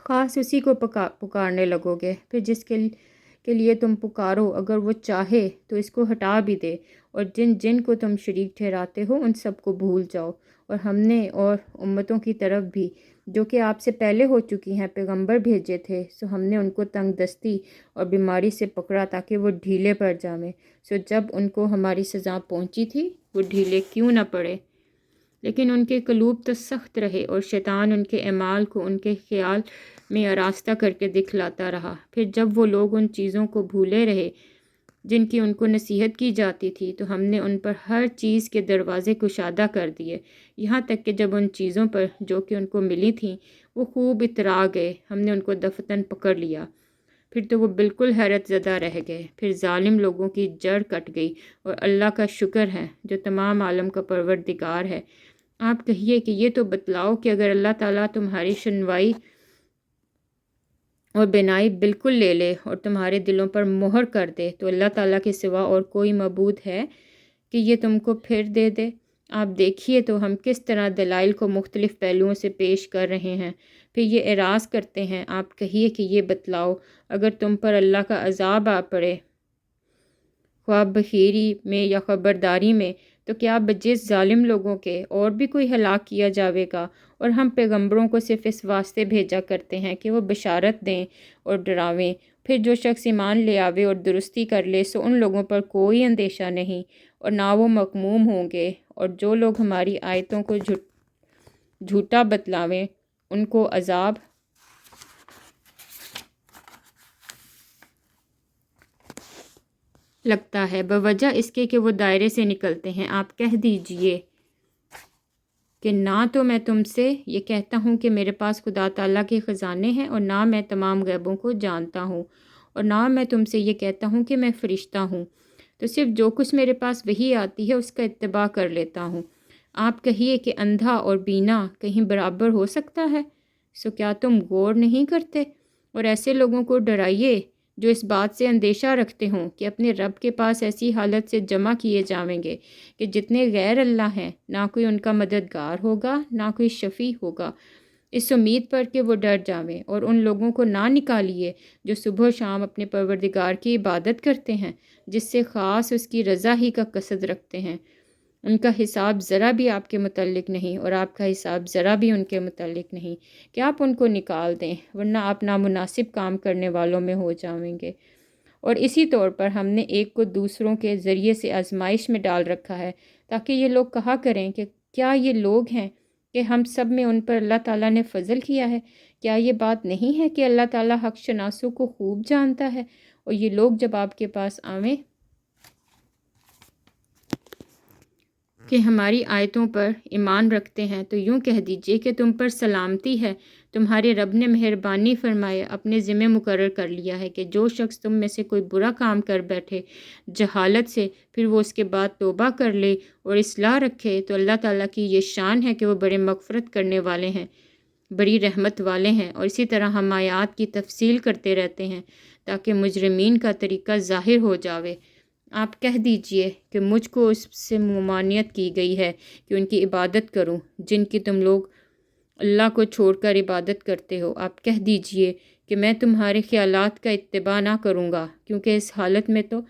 خاص اسی کو پکارنے لگو گے، پھر جس کے لیے تم پکارو اگر وہ چاہے تو اس کو ہٹا بھی دے، اور جن جن کو تم شریک ٹھہراتے ہو ان سب کو بھول جاؤ۔ اور ہم نے اور امتوں کی طرف بھی جو کہ آپ سے پہلے ہو چکی ہیں پیغمبر بھیجے تھے، سو ہم نے ان کو تنگ دستی اور بیماری سے پکڑا تاکہ وہ ڈھیلے پڑ جائیں، سو جب ان کو ہماری سزا پہنچی تھی وہ ڈھیلے کیوں نہ پڑے، لیکن ان کے قلوب تو سخت رہے، اور شیطان ان کے اعمال کو ان کے خیال میں آراستہ کر کے دکھلاتا رہا۔ پھر جب وہ لوگ ان چیزوں کو بھولے رہے جن کی ان کو نصیحت کی جاتی تھی، تو ہم نے ان پر ہر چیز کے دروازے کشادہ کر دیے، یہاں تک کہ جب ان چیزوں پر جو کہ ان کو ملی تھیں وہ خوب اترا گئے، ہم نے ان کو دفتن پکڑ لیا۔ پھر تو وہ بالکل حیرت زدہ رہ گئے، پھر ظالم لوگوں کی جڑ کٹ گئی، اور اللہ کا شکر ہے جو تمام عالم کا پروردگار ہے۔ آپ کہیے کہ یہ تو بتلاؤ کہ اگر اللہ تعالیٰ تمہاری سنوائی اور بینائی بالکل لے لے اور تمہارے دلوں پر مہر کر دے، تو اللہ تعالیٰ کے سوا اور کوئی معبود ہے کہ یہ تم کو پھر دے دے؟ آپ دیکھیے تو ہم کس طرح دلائل کو مختلف پہلوؤں سے پیش کر رہے ہیں، پھر یہ اعراض کرتے ہیں۔ آپ کہیے کہ یہ بتلاؤ اگر تم پر اللہ کا عذاب آ پڑے، خواہ بخیری میں یا خبرداری میں، تو کیا بجز ظالم لوگوں کے اور بھی کوئی ہلاک کیا جاوے گا؟ اور ہم پیغمبروں کو صرف اس واسطے بھیجا کرتے ہیں کہ وہ بشارت دیں اور ڈراویں۔ پھر جو شخص ایمان لے آوے اور درستی کر لے، سو ان لوگوں پر کوئی اندیشہ نہیں اور نہ وہ مغموم ہوں گے، اور جو لوگ ہماری آیتوں کو جھوٹا بتلاویں ان کو عذاب لگتا ہے بوجہ اس کے کہ وہ دائرے سے نکلتے ہیں۔ آپ کہہ دیجئے کہ نہ تو میں تم سے یہ کہتا ہوں کہ میرے پاس خدا تعالیٰ کے خزانے ہیں، اور نہ میں تمام غیبوں کو جانتا ہوں، اور نہ میں تم سے یہ کہتا ہوں کہ میں فرشتہ ہوں، تو صرف جو کچھ میرے پاس وحی آتی ہے اس کا اتباع کر لیتا ہوں۔ آپ کہیے کہ اندھا اور بینا کہیں برابر ہو سکتا ہے؟ سو کیا تم غور نہیں کرتے؟ اور ایسے لوگوں کو ڈرائیے جو اس بات سے اندیشہ رکھتے ہوں کہ اپنے رب کے پاس ایسی حالت سے جمع کیے جاویں گے کہ جتنے غیر اللہ ہیں نہ کوئی ان کا مددگار ہوگا نہ کوئی شفیع ہوگا، اس امید پر کہ وہ ڈر جاویں۔ اور ان لوگوں کو نہ نکالیے جو صبح و شام اپنے پروردگار کی عبادت کرتے ہیں، جس سے خاص اس کی رضا ہی کا قصد رکھتے ہیں۔ ان کا حساب ذرا بھی آپ کے متعلق نہیں، اور آپ کا حساب ذرا بھی ان کے متعلق نہیں کہ آپ ان کو نکال دیں، ورنہ آپ نامناسب کام کرنے والوں میں ہو جائیں گے۔ اور اسی طور پر ہم نے ایک کو دوسروں کے ذریعے سے آزمائش میں ڈال رکھا ہے، تاکہ یہ لوگ کہا کریں کہ کیا یہ لوگ ہیں کہ ہم سب میں ان پر اللہ تعالیٰ نے فضل کیا ہے؟ کیا یہ بات نہیں ہے کہ اللہ تعالیٰ حق شناسوں کو خوب جانتا ہے؟ اور یہ لوگ جب آپ کے پاس آویں کہ ہماری آیتوں پر ایمان رکھتے ہیں، تو یوں کہہ دیجئے کہ تم پر سلامتی ہے، تمہارے رب نے مہربانی فرمائے اپنے ذمہ مقرر کر لیا ہے کہ جو شخص تم میں سے کوئی برا کام کر بیٹھے جہالت سے، پھر وہ اس کے بعد توبہ کر لے اور اصلاح رکھے، تو اللہ تعالیٰ کی یہ شان ہے کہ وہ بڑے مغفرت کرنے والے ہیں، بڑی رحمت والے ہیں۔ اور اسی طرح ہم آیات کی تفصیل کرتے رہتے ہیں تاکہ مجرمین کا طریقہ ظاہر ہو جاوے۔ آپ کہہ دیجئے کہ مجھ کو اس سے ممانعت کی گئی ہے کہ ان کی عبادت کروں جن کی تم لوگ اللہ کو چھوڑ کر عبادت کرتے ہو۔ آپ کہہ دیجئے کہ میں تمہارے خیالات کا اتباع نہ کروں گا، کیونکہ اس حالت میں تو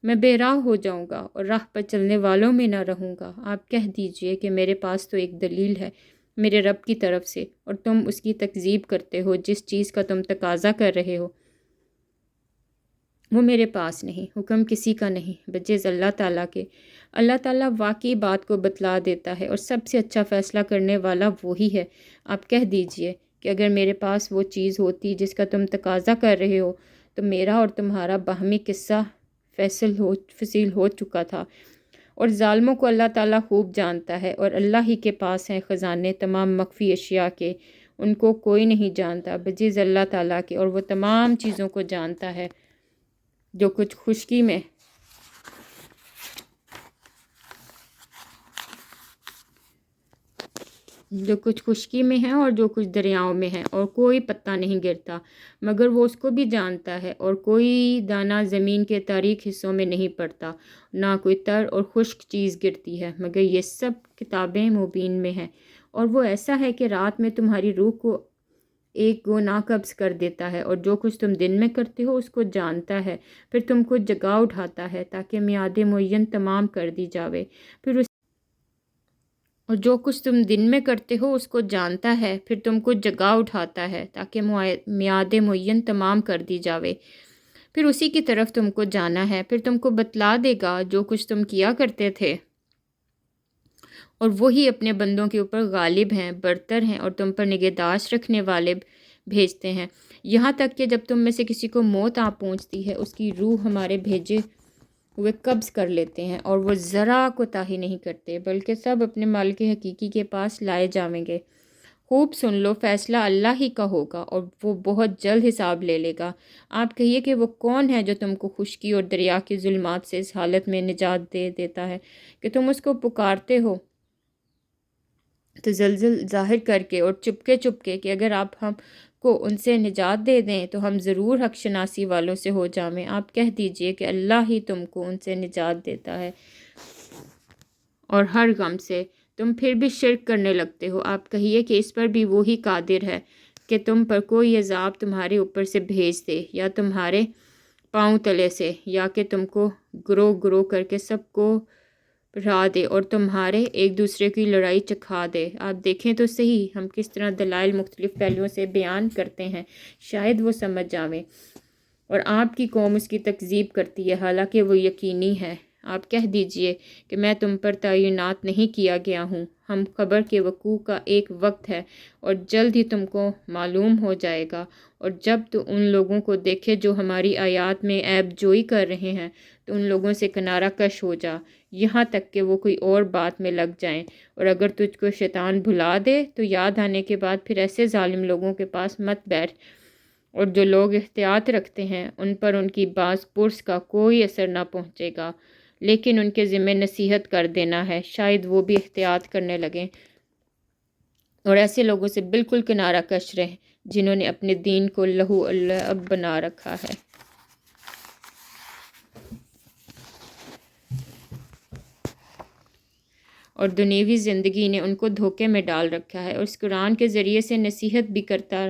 میں بے راہ ہو جاؤں گا اور راہ پر چلنے والوں میں نہ رہوں گا۔ آپ کہہ دیجئے کہ میرے پاس تو ایک دلیل ہے میرے رب کی طرف سے، اور تم اس کی تکذیب کرتے ہو۔ جس چیز کا تم تقاضا کر رہے ہو وہ میرے پاس نہیں، حکم کسی کا نہیں بجز اللہ تعالیٰ کے۔ اللہ تعالیٰ واقعی بات کو بتلا دیتا ہے، اور سب سے اچھا فیصلہ کرنے والا وہی ہے۔ آپ کہہ دیجئے کہ اگر میرے پاس وہ چیز ہوتی جس کا تم تقاضا کر رہے ہو، تو میرا اور تمہارا باہمی قصہ فصیل ہو چکا تھا۔ اور ظالموں کو اللہ تعالیٰ خوب جانتا ہے، اور اللہ ہی کے پاس ہیں خزانے تمام مخفی اشیاء کے، ان کو کوئی نہیں جانتا بجز اللہ تعالیٰ کے، اور وہ تمام چیزوں کو جانتا ہے جو کچھ خشکی میں ہے اور جو کچھ دریاؤں میں ہے، اور کوئی پتا نہیں گرتا مگر وہ اس کو بھی جانتا ہے، اور کوئی دانہ زمین کے تاریک حصوں میں نہیں پڑتا، نہ کوئی تر اور خشک چیز گرتی ہے، مگر یہ سب کتابیں مبین میں ہیں۔ اور وہ ایسا ہے کہ رات میں تمہاری روح کو ایک گو نہ قبض کر دیتا ہے، اور جو کچھ تم دن میں کرتے ہو اس کو جانتا ہے، پھر تم کو جگا اٹھاتا ہے تاکہ میعاد معین تمام کر دی جاوے، اور جو کچھ تم دن میں کرتے ہو اس کو جانتا ہے، پھر تم کو جگا اٹھاتا ہے تاکہ میعاد معین تمام کر دی جاوے، پھر اسی کی طرف تم کو جانا ہے، پھر تم کو بتلا دے گا جو کچھ تم کیا کرتے تھے، اور وہی اپنے بندوں کے اوپر غالب ہیں، برتر ہیں، اور تم پر نگہداشت رکھنے والے بھیجتے ہیں، یہاں تک کہ جب تم میں سے کسی کو موت آ پہنچتی ہے اس کی روح ہمارے بھیجے وہ قبض کر لیتے ہیں اور وہ ذرا کوتاہی نہیں کرتے، بلکہ سب اپنے مالک حقیقی کے پاس لائے جائیں گے۔ خوب سن لو، فیصلہ اللہ ہی کا ہوگا اور وہ بہت جلد حساب لے لے گا۔ آپ کہیے کہ وہ کون ہے جو تم کو خشکی اور دریا کی ظلمات سے اس حالت میں نجات دے دیتا ہے کہ تم اس کو پکارتے ہو تزلزل ظاہر کر کے اور چپکے کہ اگر آپ ہم کو ان سے نجات دے دیں تو ہم ضرور حق شناسی والوں سے ہو جائیں۔ آپ کہہ دیجئے کہ اللہ ہی تم کو ان سے نجات دیتا ہے اور ہر غم سے تم پھر بھی شرک کرنے لگتے ہو۔ آپ کہیے کہ اس پر بھی وہی قادر ہے کہ تم پر کوئی عذاب تمہارے اوپر سے بھیج دے یا تمہارے پاؤں تلے سے، یا کہ تم کو گروہ گروہ کر کے سب کو را دے اور تمہارے ایک دوسرے کی لڑائی چکھا دے۔ آپ دیکھیں تو صحیح ہم کس طرح دلائل مختلف پہلوؤں سے بیان کرتے ہیں، شاید وہ سمجھ جاویں۔ اور آپ کی قوم اس کی تکذیب کرتی ہے حالانکہ وہ یقینی ہے۔ آپ کہہ دیجئے کہ میں تم پر تعینات نہیں کیا گیا ہوں، ہم خبر کے وقوع کا ایک وقت ہے اور جلد ہی تم کو معلوم ہو جائے گا۔ اور جب تو ان لوگوں کو دیکھے جو ہماری آیات میں عیب جوئی کر رہے ہیں تو ان لوگوں سے کنارہ کش ہو جا، یہاں تک کہ وہ کوئی اور بات میں لگ جائیں۔ اور اگر تجھ کو شیطان بھلا دے تو یاد آنے کے بعد پھر ایسے ظالم لوگوں کے پاس مت بیٹھ، اور جو لوگ احتیاط رکھتے ہیں ان پر ان کی باز پرس کا کوئی اثر نہ پہنچے گا، لیکن ان کے ذمہ نصیحت کر دینا ہے، شاید وہ بھی احتیاط کرنے لگیں۔ اور ایسے لوگوں سے بالکل کنارہ کش رہیں جنہوں نے اپنے دین کو لہو لعب بنا رکھا ہے۔ اور دنیوی زندگی نے ان کو دھوکے میں ڈال رکھا ہے، اور اس قرآن کے ذریعے سے نصیحت بھی کرتا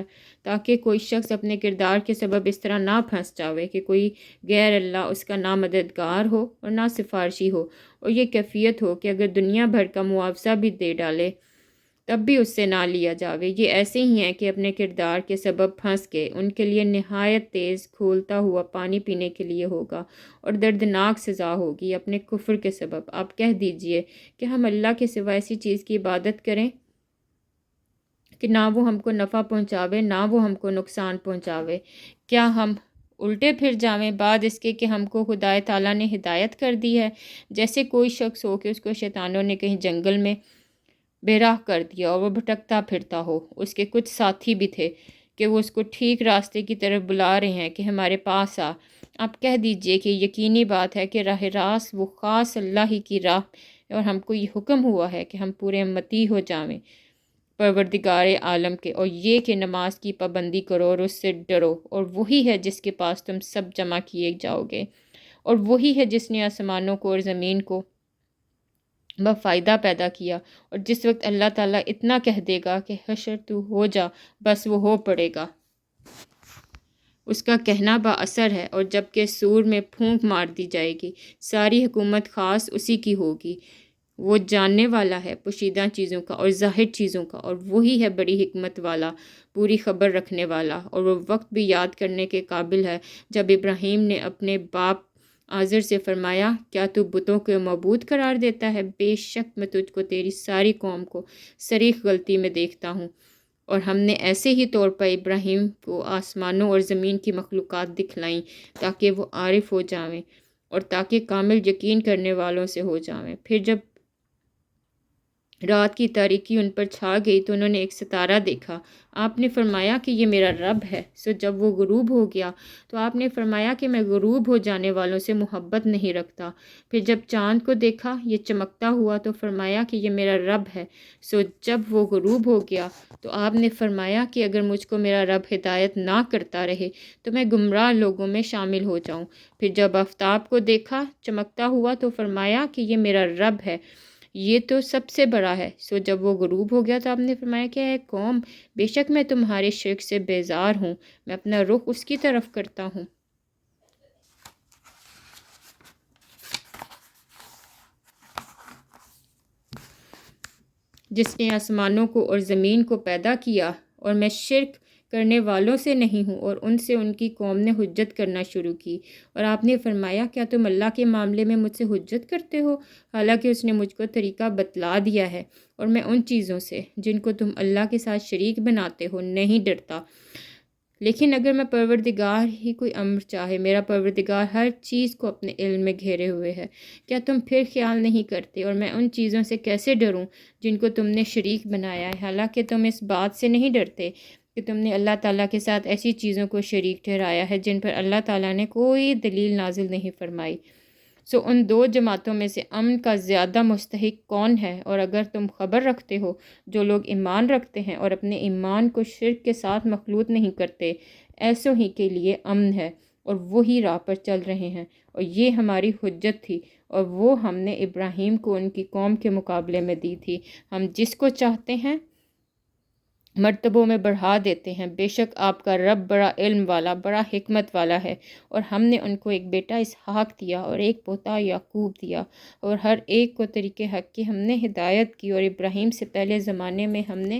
تاکہ کوئی شخص اپنے کردار کے سبب اس طرح نہ پھنس جاوے کہ کوئی غیر اللہ اس کا نہ مددگار ہو اور نہ سفارشی ہو، اور یہ کیفیت ہو کہ اگر دنیا بھر کا معاوضہ بھی دے ڈالے تب بھی اس سے نہ لیا جاوے۔ یہ ایسے ہی ہیں کہ اپنے کردار کے سبب پھنس گئے، ان کے لیے نہایت تیز کھولتا ہوا پانی پینے کے لیے ہوگا اور دردناک سزا ہوگی اپنے کفر کے سبب۔ آپ کہہ دیجئے کہ ہم اللہ کے سوا ایسی چیز کی عبادت کریں کہ نہ وہ ہم کو نفع پہنچاوے نہ وہ ہم کو نقصان پہنچاوے، کیا ہم الٹے پھر جاویں بعد اس کے کہ ہم کو خدا تعالیٰ نے ہدایت کر دی ہے؟ جیسے کوئی شخص ہو کہ اس کو شیطانوں نے کہیں جنگل میں بے راہ کر دیا اور وہ بھٹکتا پھرتا ہو، اس کے کچھ ساتھی بھی تھے کہ وہ اس کو ٹھیک راستے کی طرف بلا رہے ہیں کہ ہمارے پاس آ۔ آپ کہہ دیجئے کہ یقینی بات ہے کہ راہ راست وہ خاص اللہ ہی کی راہ، اور ہم کو یہ حکم ہوا ہے کہ ہم پورے امتی ہو جاویں پروردگار عالم کے، اور یہ کہ نماز کی پابندی کرو اور اس سے ڈرو، اور وہی ہے جس کے پاس تم سب جمع کیے جاؤ گے، اور وہی ہے جس نے آسمانوں کو اور زمین کو بفائدہ پیدا کیا، اور جس وقت اللہ تعالیٰ اتنا کہہ دے گا کہ حشر تو ہو جا، بس وہ ہو پڑے گا۔ اس کا کہنا با اثر ہے، اور جب کہ سور میں پھونک مار دی جائے گی ساری حکومت خاص اسی کی ہوگی۔ وہ جاننے والا ہے پوشیدہ چیزوں کا اور ظاہر چیزوں کا، اور وہی ہے بڑی حکمت والا، پوری خبر رکھنے والا۔ اور وہ وقت بھی یاد کرنے کے قابل ہے جب ابراہیم نے اپنے باپ آزر سے فرمایا، کیا تو بتوں کو معبود قرار دیتا ہے؟ بے شک میں تجھ کو تیری ساری قوم کو صریح غلطی میں دیکھتا ہوں۔ اور ہم نے ایسے ہی طور پر ابراہیم کو آسمانوں اور زمین کی مخلوقات دکھلائیں تاکہ وہ عارف ہو جاویں اور تاکہ کامل یقین کرنے والوں سے ہو جاویں۔ پھر جب رات کی تاریکی ان پر چھا گئی تو انہوں نے ایک ستارہ دیکھا۔ آپ نے فرمایا کہ یہ میرا رب ہے۔ سو جب وہ غروب ہو گیا تو آپ نے فرمایا کہ میں غروب ہو جانے والوں سے محبت نہیں رکھتا۔ پھر جب چاند کو دیکھا یہ چمکتا ہوا تو فرمایا کہ یہ میرا رب ہے۔ سو جب وہ غروب ہو گیا تو آپ نے فرمایا کہ اگر مجھ کو میرا رب ہدایت نہ کرتا رہے تو میں گمراہ لوگوں میں شامل ہو جاؤں۔ پھر جب آفتاب کو دیکھا چمکتا ہوا تو فرمایا کہ یہ میرا رب ہے، یہ تو سب سے بڑا ہے۔ سو جب وہ غروب ہو گیا تو آپ نے فرمایا کہ اے قوم، بے شک میں تمہارے شرک سے بیزار ہوں، میں اپنا رخ اس کی طرف کرتا ہوں جس نے آسمانوں کو اور زمین کو پیدا کیا، اور میں شرک کرنے والوں سے نہیں ہوں۔ اور ان سے ان کی قوم نے حجت کرنا شروع کی، اور آپ نے فرمایا کیا تم اللہ کے معاملے میں مجھ سے حجت کرتے ہو، حالانکہ اس نے مجھ کو طریقہ بتلا دیا ہے، اور میں ان چیزوں سے جن کو تم اللہ کے ساتھ شریک بناتے ہو نہیں ڈرتا۔ لیکن اگر میں پروردگار ہی کوئی امر چاہے، میرا پروردگار ہر چیز کو اپنے علم میں گھیرے ہوئے ہے، کیا تم پھر خیال نہیں کرتے؟ اور میں ان چیزوں سے کیسے ڈروں جن کو تم نے شریک بنایا ہے، حالانکہ تم اس بات سے نہیں ڈرتے کہ تم نے اللہ تعالیٰ کے ساتھ ایسی چیزوں کو شریک ٹھہرایا ہے جن پر اللہ تعالیٰ نے کوئی دلیل نازل نہیں فرمائی۔ ان دو جماعتوں میں سے امن کا زیادہ مستحق کون ہے؟ اور اگر تم خبر رکھتے ہو، جو لوگ ایمان رکھتے ہیں اور اپنے ایمان کو شرک کے ساتھ مخلوط نہیں کرتے، ایسوں ہی کے لیے امن ہے اور وہی راہ پر چل رہے ہیں۔ اور یہ ہماری حجت تھی اور وہ ہم نے ابراہیم کو ان کی قوم کے مقابلے میں دی تھی۔ ہم جس کو چاہتے ہیں مرتبوں میں بڑھا دیتے ہیں۔ بے شک آپ کا رب بڑا علم والا، بڑا حکمت والا ہے۔ اور ہم نے ان کو ایک بیٹا اسحاق دیا اور ایک پوتا یعقوب دیا، اور ہر ایک کو طریق حق کی ہم نے ہدایت کی۔ اور ابراہیم سے پہلے زمانے میں ہم نے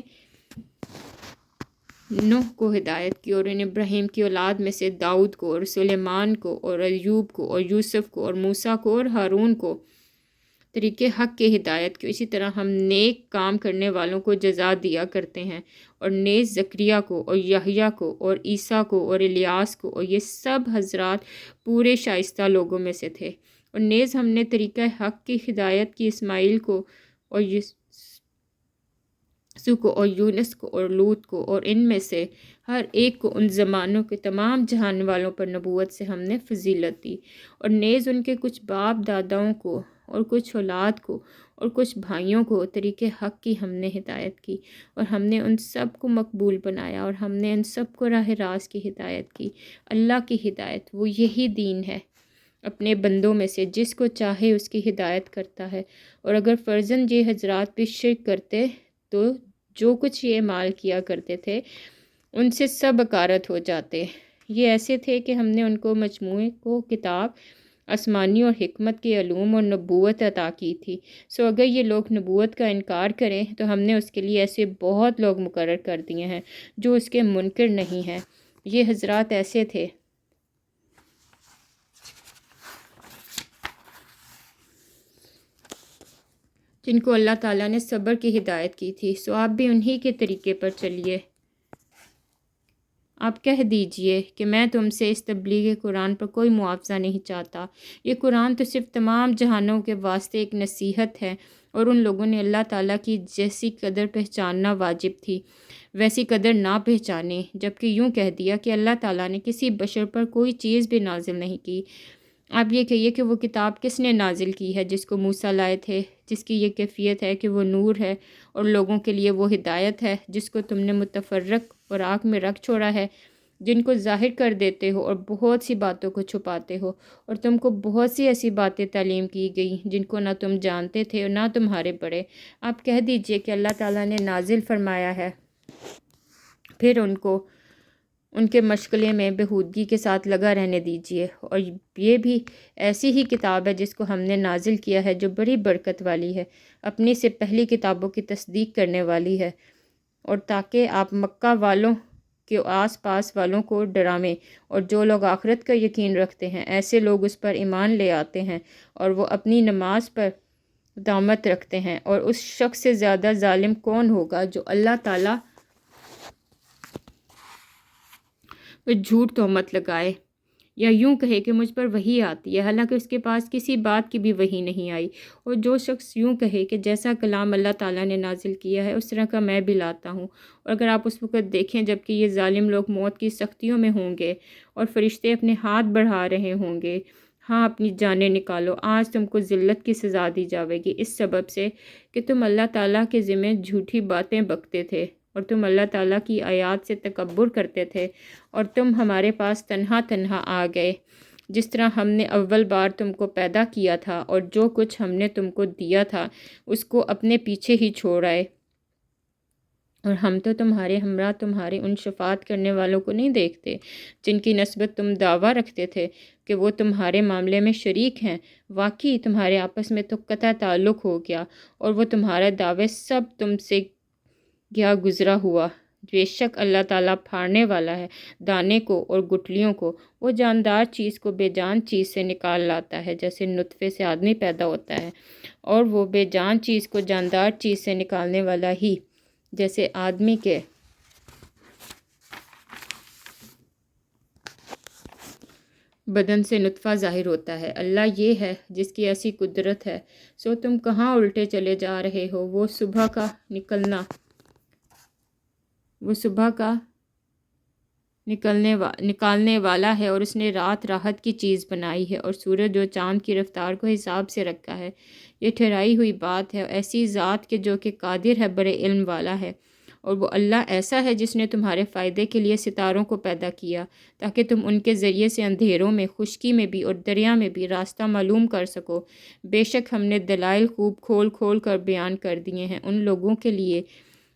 نوح کو ہدایت کی، اور ان ابراہیم کی اولاد میں سے داؤد کو اور سلیمان کو اور ایوب کو اور یوسف کو اور موسیٰ کو اور ہارون کو طریق حق کی ہدایت کی۔ اسی طرح ہم نیک کام کرنے والوں کو جزا دیا کرتے ہیں۔ اور نیز زکریا کو اور یحییٰ کو اور عیسیٰ کو اور الیاس کو، اور یہ سب حضرات پورے شائستہ لوگوں میں سے تھے۔ اور نیز ہم نے طریقہ حق کی ہدایت کی اسماعیل کو اور یسوع کو اور یونس کو اور لوط کو، اور ان میں سے ہر ایک کو ان زمانوں کے تمام جہان والوں پر نبوت سے ہم نے فضیلت دی۔ اور نیز ان کے کچھ باپ داداؤں کو اور کچھ اولاد کو اور کچھ بھائیوں کو طریق حق کی ہم نے ہدایت کی، اور ہم نے ان سب کو مقبول بنایا، اور ہم نے ان سب کو راہ راست کی ہدایت کی۔ اللہ کی ہدایت وہ یہی دین ہے، اپنے بندوں میں سے جس کو چاہے اس کی ہدایت کرتا ہے۔ اور اگر فرزند یہ حضرات بھی شرک کرتے تو جو کچھ یہ اعمال کیا کرتے تھے ان سے سب اکارت ہو جاتے۔ یہ ایسے تھے کہ ہم نے ان کو مجموعے کو کتاب آسمانی اور حکمت کے علوم اور نبوت عطا کی تھی۔ اگر یہ لوگ نبوت کا انکار کریں تو ہم نے اس کے لیے ایسے بہت لوگ مقرر کر دیے ہیں جو اس کے منکر نہیں ہیں۔ یہ حضرات ایسے تھے جن کو اللہ تعالیٰ نے صبر کی ہدایت کی تھی، آپ بھی انہی کے طریقے پر چلیے۔ آپ کہہ دیجئے کہ میں تم سے اس تبلیغ قرآن پر کوئی معاوضہ نہیں چاہتا۔ یہ قرآن تو صرف تمام جہانوں کے واسطے ایک نصیحت ہے، اور ان لوگوں نے اللہ تعالیٰ کی جیسی قدر پہچاننا واجب تھی ویسی قدر نہ پہچانے، جبکہ یوں کہہ دیا کہ اللہ تعالیٰ نے کسی بشر پر کوئی چیز بھی نازل نہیں کی۔ آپ یہ کہیے کہ وہ کتاب کس نے نازل کی ہے جس کو موسیٰ لائے تھے، جس کی یہ کیفیت ہے کہ وہ نور ہے اور لوگوں کے لیے وہ ہدایت ہے، جس کو تم نے متفرق اور آگ میں رکھ چھوڑا ہے، جن کو ظاہر کر دیتے ہو اور بہت سی باتوں کو چھپاتے ہو، اور تم کو بہت سی ایسی باتیں تعلیم کی گئی جن کو نہ تم جانتے تھے اور نہ تمہارے بڑے۔ آپ کہہ دیجئے کہ اللہ تعالیٰ نے نازل فرمایا ہے، پھر ان کو ان کے مشغلے میں بہودگی کے ساتھ لگا رہنے دیجئے۔ اور یہ بھی ایسی ہی کتاب ہے جس کو ہم نے نازل کیا ہے، جو بڑی برکت والی ہے، اپنی سے پہلی کتابوں کی تصدیق کرنے والی ہے، اور تاکہ آپ مکہ والوں کے آس پاس والوں کو ڈرامیں، اور جو لوگ آخرت کا یقین رکھتے ہیں ایسے لوگ اس پر ایمان لے آتے ہیں اور وہ اپنی نماز پر دامت رکھتے ہیں۔ اور اس شخص سے زیادہ ظالم کون ہوگا جو اللہ تعالیٰ پر جھوٹ تہمت لگائے، یا یوں کہے کہ مجھ پر وحی آتی ہے حالانکہ اس کے پاس کسی بات کی بھی وحی نہیں آئی۔ اور جو شخص یوں کہے کہ جیسا کلام اللہ تعالیٰ نے نازل کیا ہے اس طرح کا میں بھی لاتا ہوں۔ اور اگر آپ اس وقت دیکھیں جب کہ یہ ظالم لوگ موت کی سختیوں میں ہوں گے اور فرشتے اپنے ہاتھ بڑھا رہے ہوں گے، ہاں اپنی جانیں نکالو، آج تم کو ذلت کی سزا دی جاوے گی، اس سبب سے کہ تم اللہ تعالیٰ کے ذمہ جھوٹی باتیں بکتے تھے، اور تم اللہ تعالیٰ کی آیات سے تکبر کرتے تھے، اور تم ہمارے پاس تنہا تنہا آ گئے، جس طرح ہم نے اول بار تم کو پیدا کیا تھا، اور جو کچھ ہم نے تم کو دیا تھا اس کو اپنے پیچھے ہی چھوڑ آئے۔ اور ہم تو تمہارے ہمراہ تمہارے ان شفاعت کرنے والوں کو نہیں دیکھتے جن کی نسبت تم دعویٰ رکھتے تھے کہ وہ تمہارے معاملے میں شریک ہیں۔ واقعی تمہارے آپس میں تو قطع تعلق ہو گیا، اور وہ تمہارے دعوے سب تم سے گیا گزرا ہوا۔ بے شک اللہ تعالیٰ پھاڑنے والا ہے دانے کو اور گٹلیوں کو، وہ جاندار چیز کو بے جان چیز سے نکال لاتا ہے، جیسے نطفے سے آدمی پیدا ہوتا ہے، اور وہ بے جان چیز کو جاندار چیز سے نکالنے والا ہی جیسے آدمی کے بدن سے نطفہ ظاہر ہوتا ہے۔ اللہ یہ ہے جس کی ایسی قدرت ہے، سو تم کہاں الٹے چلے جا رہے ہو؟ وہ صبح کا نکالنے والا ہے، اور اس نے رات راحت کی چیز بنائی ہے، اور سورج اور چاند کی رفتار کو حساب سے رکھا ہے۔ یہ ٹھہرائی ہوئی بات ہے ایسی ذات کے جو کہ قادر ہے، بڑے علم والا ہے۔ اور وہ اللہ ایسا ہے جس نے تمہارے فائدے کے لیے ستاروں کو پیدا کیا تاکہ تم ان کے ذریعے سے اندھیروں میں، خشکی میں بھی اور دریا میں بھی راستہ معلوم کر سکو۔ بے شک ہم نے دلائل خوب کھول کھول کر بیان کر دیے ہیں ان لوگوں کے لیے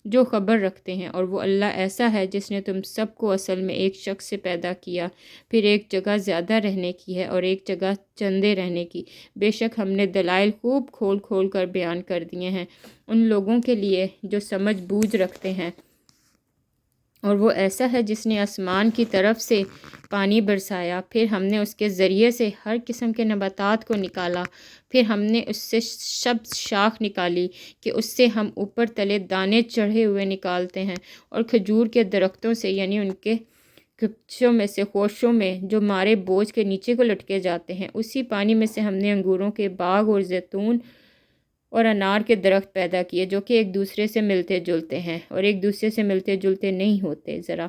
جو خبر رکھتے ہیں۔ اور وہ اللہ ایسا ہے جس نے تم سب کو اصل میں ایک شخص سے پیدا کیا، پھر ایک جگہ زیادہ رہنے کی ہے اور ایک جگہ چندے رہنے کی۔ بے شک ہم نے دلائل خوب کھول کھول کر بیان کر دیے ہیں ان لوگوں کے لیے جو سمجھ بوجھ رکھتے ہیں۔ اور وہ ایسا ہے جس نے آسمان کی طرف سے پانی برسایا، پھر ہم نے اس کے ذریعے سے ہر قسم کے نباتات کو نکالا، پھر ہم نے اس سے سبز شاخ نکالی کہ اس سے ہم اوپر تلے دانے چڑھے ہوئے نکالتے ہیں، اور کھجور کے درختوں سے، یعنی ان کے گچھوں میں سے، خوشوں میں جو مارے بوجھ کے نیچے کو لٹکے جاتے ہیں، اسی پانی میں سے ہم نے انگوروں کے باغ اور زیتون اور انار کے درخت پیدا کیے جو کہ ایک دوسرے سے ملتے جلتے ہیں اور ایک دوسرے سے ملتے جلتے نہیں ہوتے۔ ذرا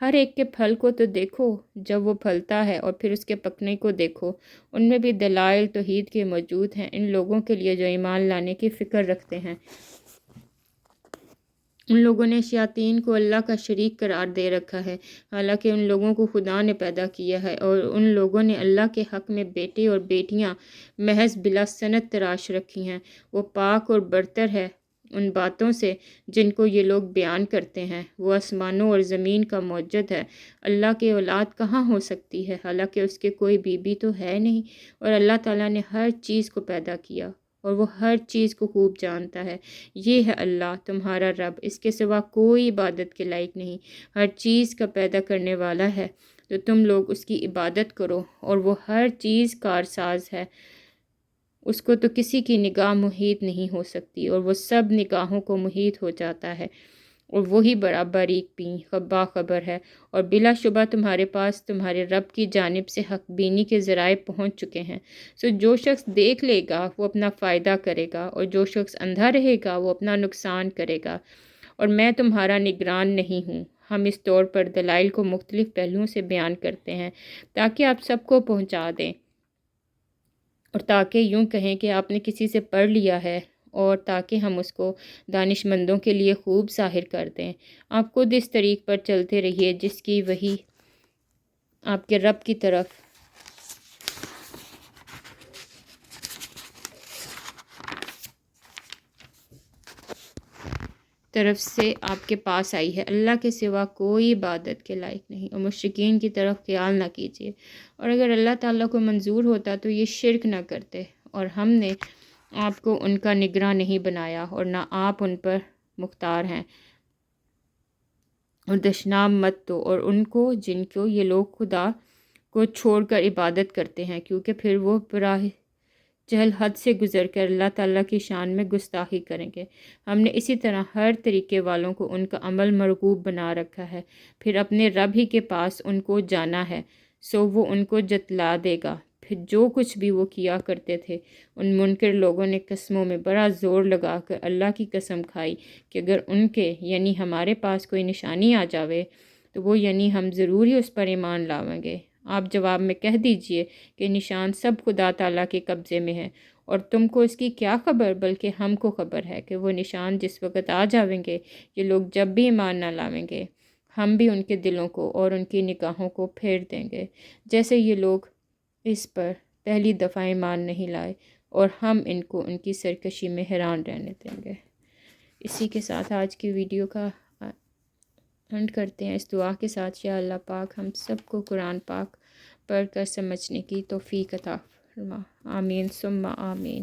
ہر ایک کے پھل کو تو دیکھو جب وہ پھلتا ہے، اور پھر اس کے پکنے کو دیکھو، ان میں بھی دلائل توحید کے موجود ہیں ان لوگوں کے لیے جو ایمان لانے کی فکر رکھتے ہیں۔ ان لوگوں نے شیاطین کو اللہ کا شریک قرار دے رکھا ہے، حالانکہ ان لوگوں کو خدا نے پیدا کیا ہے، اور ان لوگوں نے اللہ کے حق میں بیٹے اور بیٹیاں محض بلا سند تراش رکھی ہیں۔ وہ پاک اور برتر ہے ان باتوں سے جن کو یہ لوگ بیان کرتے ہیں۔ وہ آسمانوں اور زمین کا موجد ہے۔ اللہ کی اولاد کہاں ہو سکتی ہے، حالانکہ اس کے کوئی بیوی تو ہے نہیں، اور اللہ تعالیٰ نے ہر چیز کو پیدا کیا اور وہ ہر چیز کو خوب جانتا ہے۔ یہ ہے اللہ تمہارا رب، اس کے سوا کوئی عبادت کے لائق نہیں، ہر چیز کا پیدا کرنے والا ہے، تو تم لوگ اس کی عبادت کرو، اور وہ ہر چیز کارساز ہے۔ اس کو تو کسی کی نگاہ محیط نہیں ہو سکتی، اور وہ سب نگاہوں کو محیط ہو جاتا ہے، اور وہی بڑا باریک بین باخبر ہے۔ اور بلا شبہ تمہارے پاس تمہارے رب کی جانب سے حق بینی کے ذرائع پہنچ چکے ہیں، سو جو شخص دیکھ لے گا وہ اپنا فائدہ کرے گا، اور جو شخص اندھا رہے گا وہ اپنا نقصان کرے گا۔ اور میں تمہارا نگران نہیں ہوں۔ ہم اس طور پر دلائل کو مختلف پہلوؤں سے بیان کرتے ہیں تاکہ آپ سب کو پہنچا دیں، اور تاکہ یوں کہیں کہ آپ نے کسی سے پڑھ لیا ہے، اور تاکہ ہم اس کو دانش مندوں کے لیے خوب ظاہر کر دیں۔ آپ خود اس طریق پر چلتے رہیے جس کی وحی آپ کے رب کی طرف سے آپ کے پاس آئی ہے۔ اللہ کے سوا کوئی عبادت کے لائق نہیں، اور مشرکین کی طرف خیال نہ کیجیے، اور اگر اللہ تعالیٰ کو منظور ہوتا تو یہ شرک نہ کرتے، اور ہم نے آپ کو ان کا نگراں نہیں بنایا اور نہ آپ ان پر مختار ہیں۔ اور دشنام مت دو اور ان کو جن کو یہ لوگ خدا کو چھوڑ کر عبادت کرتے ہیں، کیونکہ پھر وہ براہ چہل حد سے گزر کر اللہ تعالیٰ کی شان میں گستاخی کریں گے۔ ہم نے اسی طرح ہر طریقے والوں کو ان کا عمل مرغوب بنا رکھا ہے، پھر اپنے رب ہی کے پاس ان کو جانا ہے، سو وہ ان کو جتلا دے گا۔ پھر جو کچھ بھی وہ کیا کرتے تھے، ان منکر لوگوں نے قسموں میں بڑا زور لگا کر اللہ کی قسم کھائی کہ اگر ان کے یعنی ہمارے پاس کوئی نشانی آ جاوے تو وہ یعنی ہم ضرور ہی اس پر ایمان لاویں گے۔ آپ جواب میں کہہ دیجئے کہ نشان سب خدا تعالیٰ کے قبضے میں ہے، اور تم کو اس کی کیا خبر، بلکہ ہم کو خبر ہے کہ وہ نشان جس وقت آ جاویں گے، یہ لوگ جب بھی ایمان نہ لاویں گے، ہم بھی ان کے دلوں کو اور ان کی نگاہوں کو پھیر دیں گے، جیسے یہ لوگ اس پر پہلی دفعہ ایمان نہیں لائے، اور ہم ان کو ان کی سرکشی میں حیران رہنے دیں گے۔ اسی کے ساتھ آج کی ویڈیو کا اینڈ کرتے ہیں، اس دعا کے ساتھ، یا اللہ پاک ہم سب کو قرآن پاک پڑھ کر سمجھنے کی توفیق عطا فرما، آمین ثم آمین۔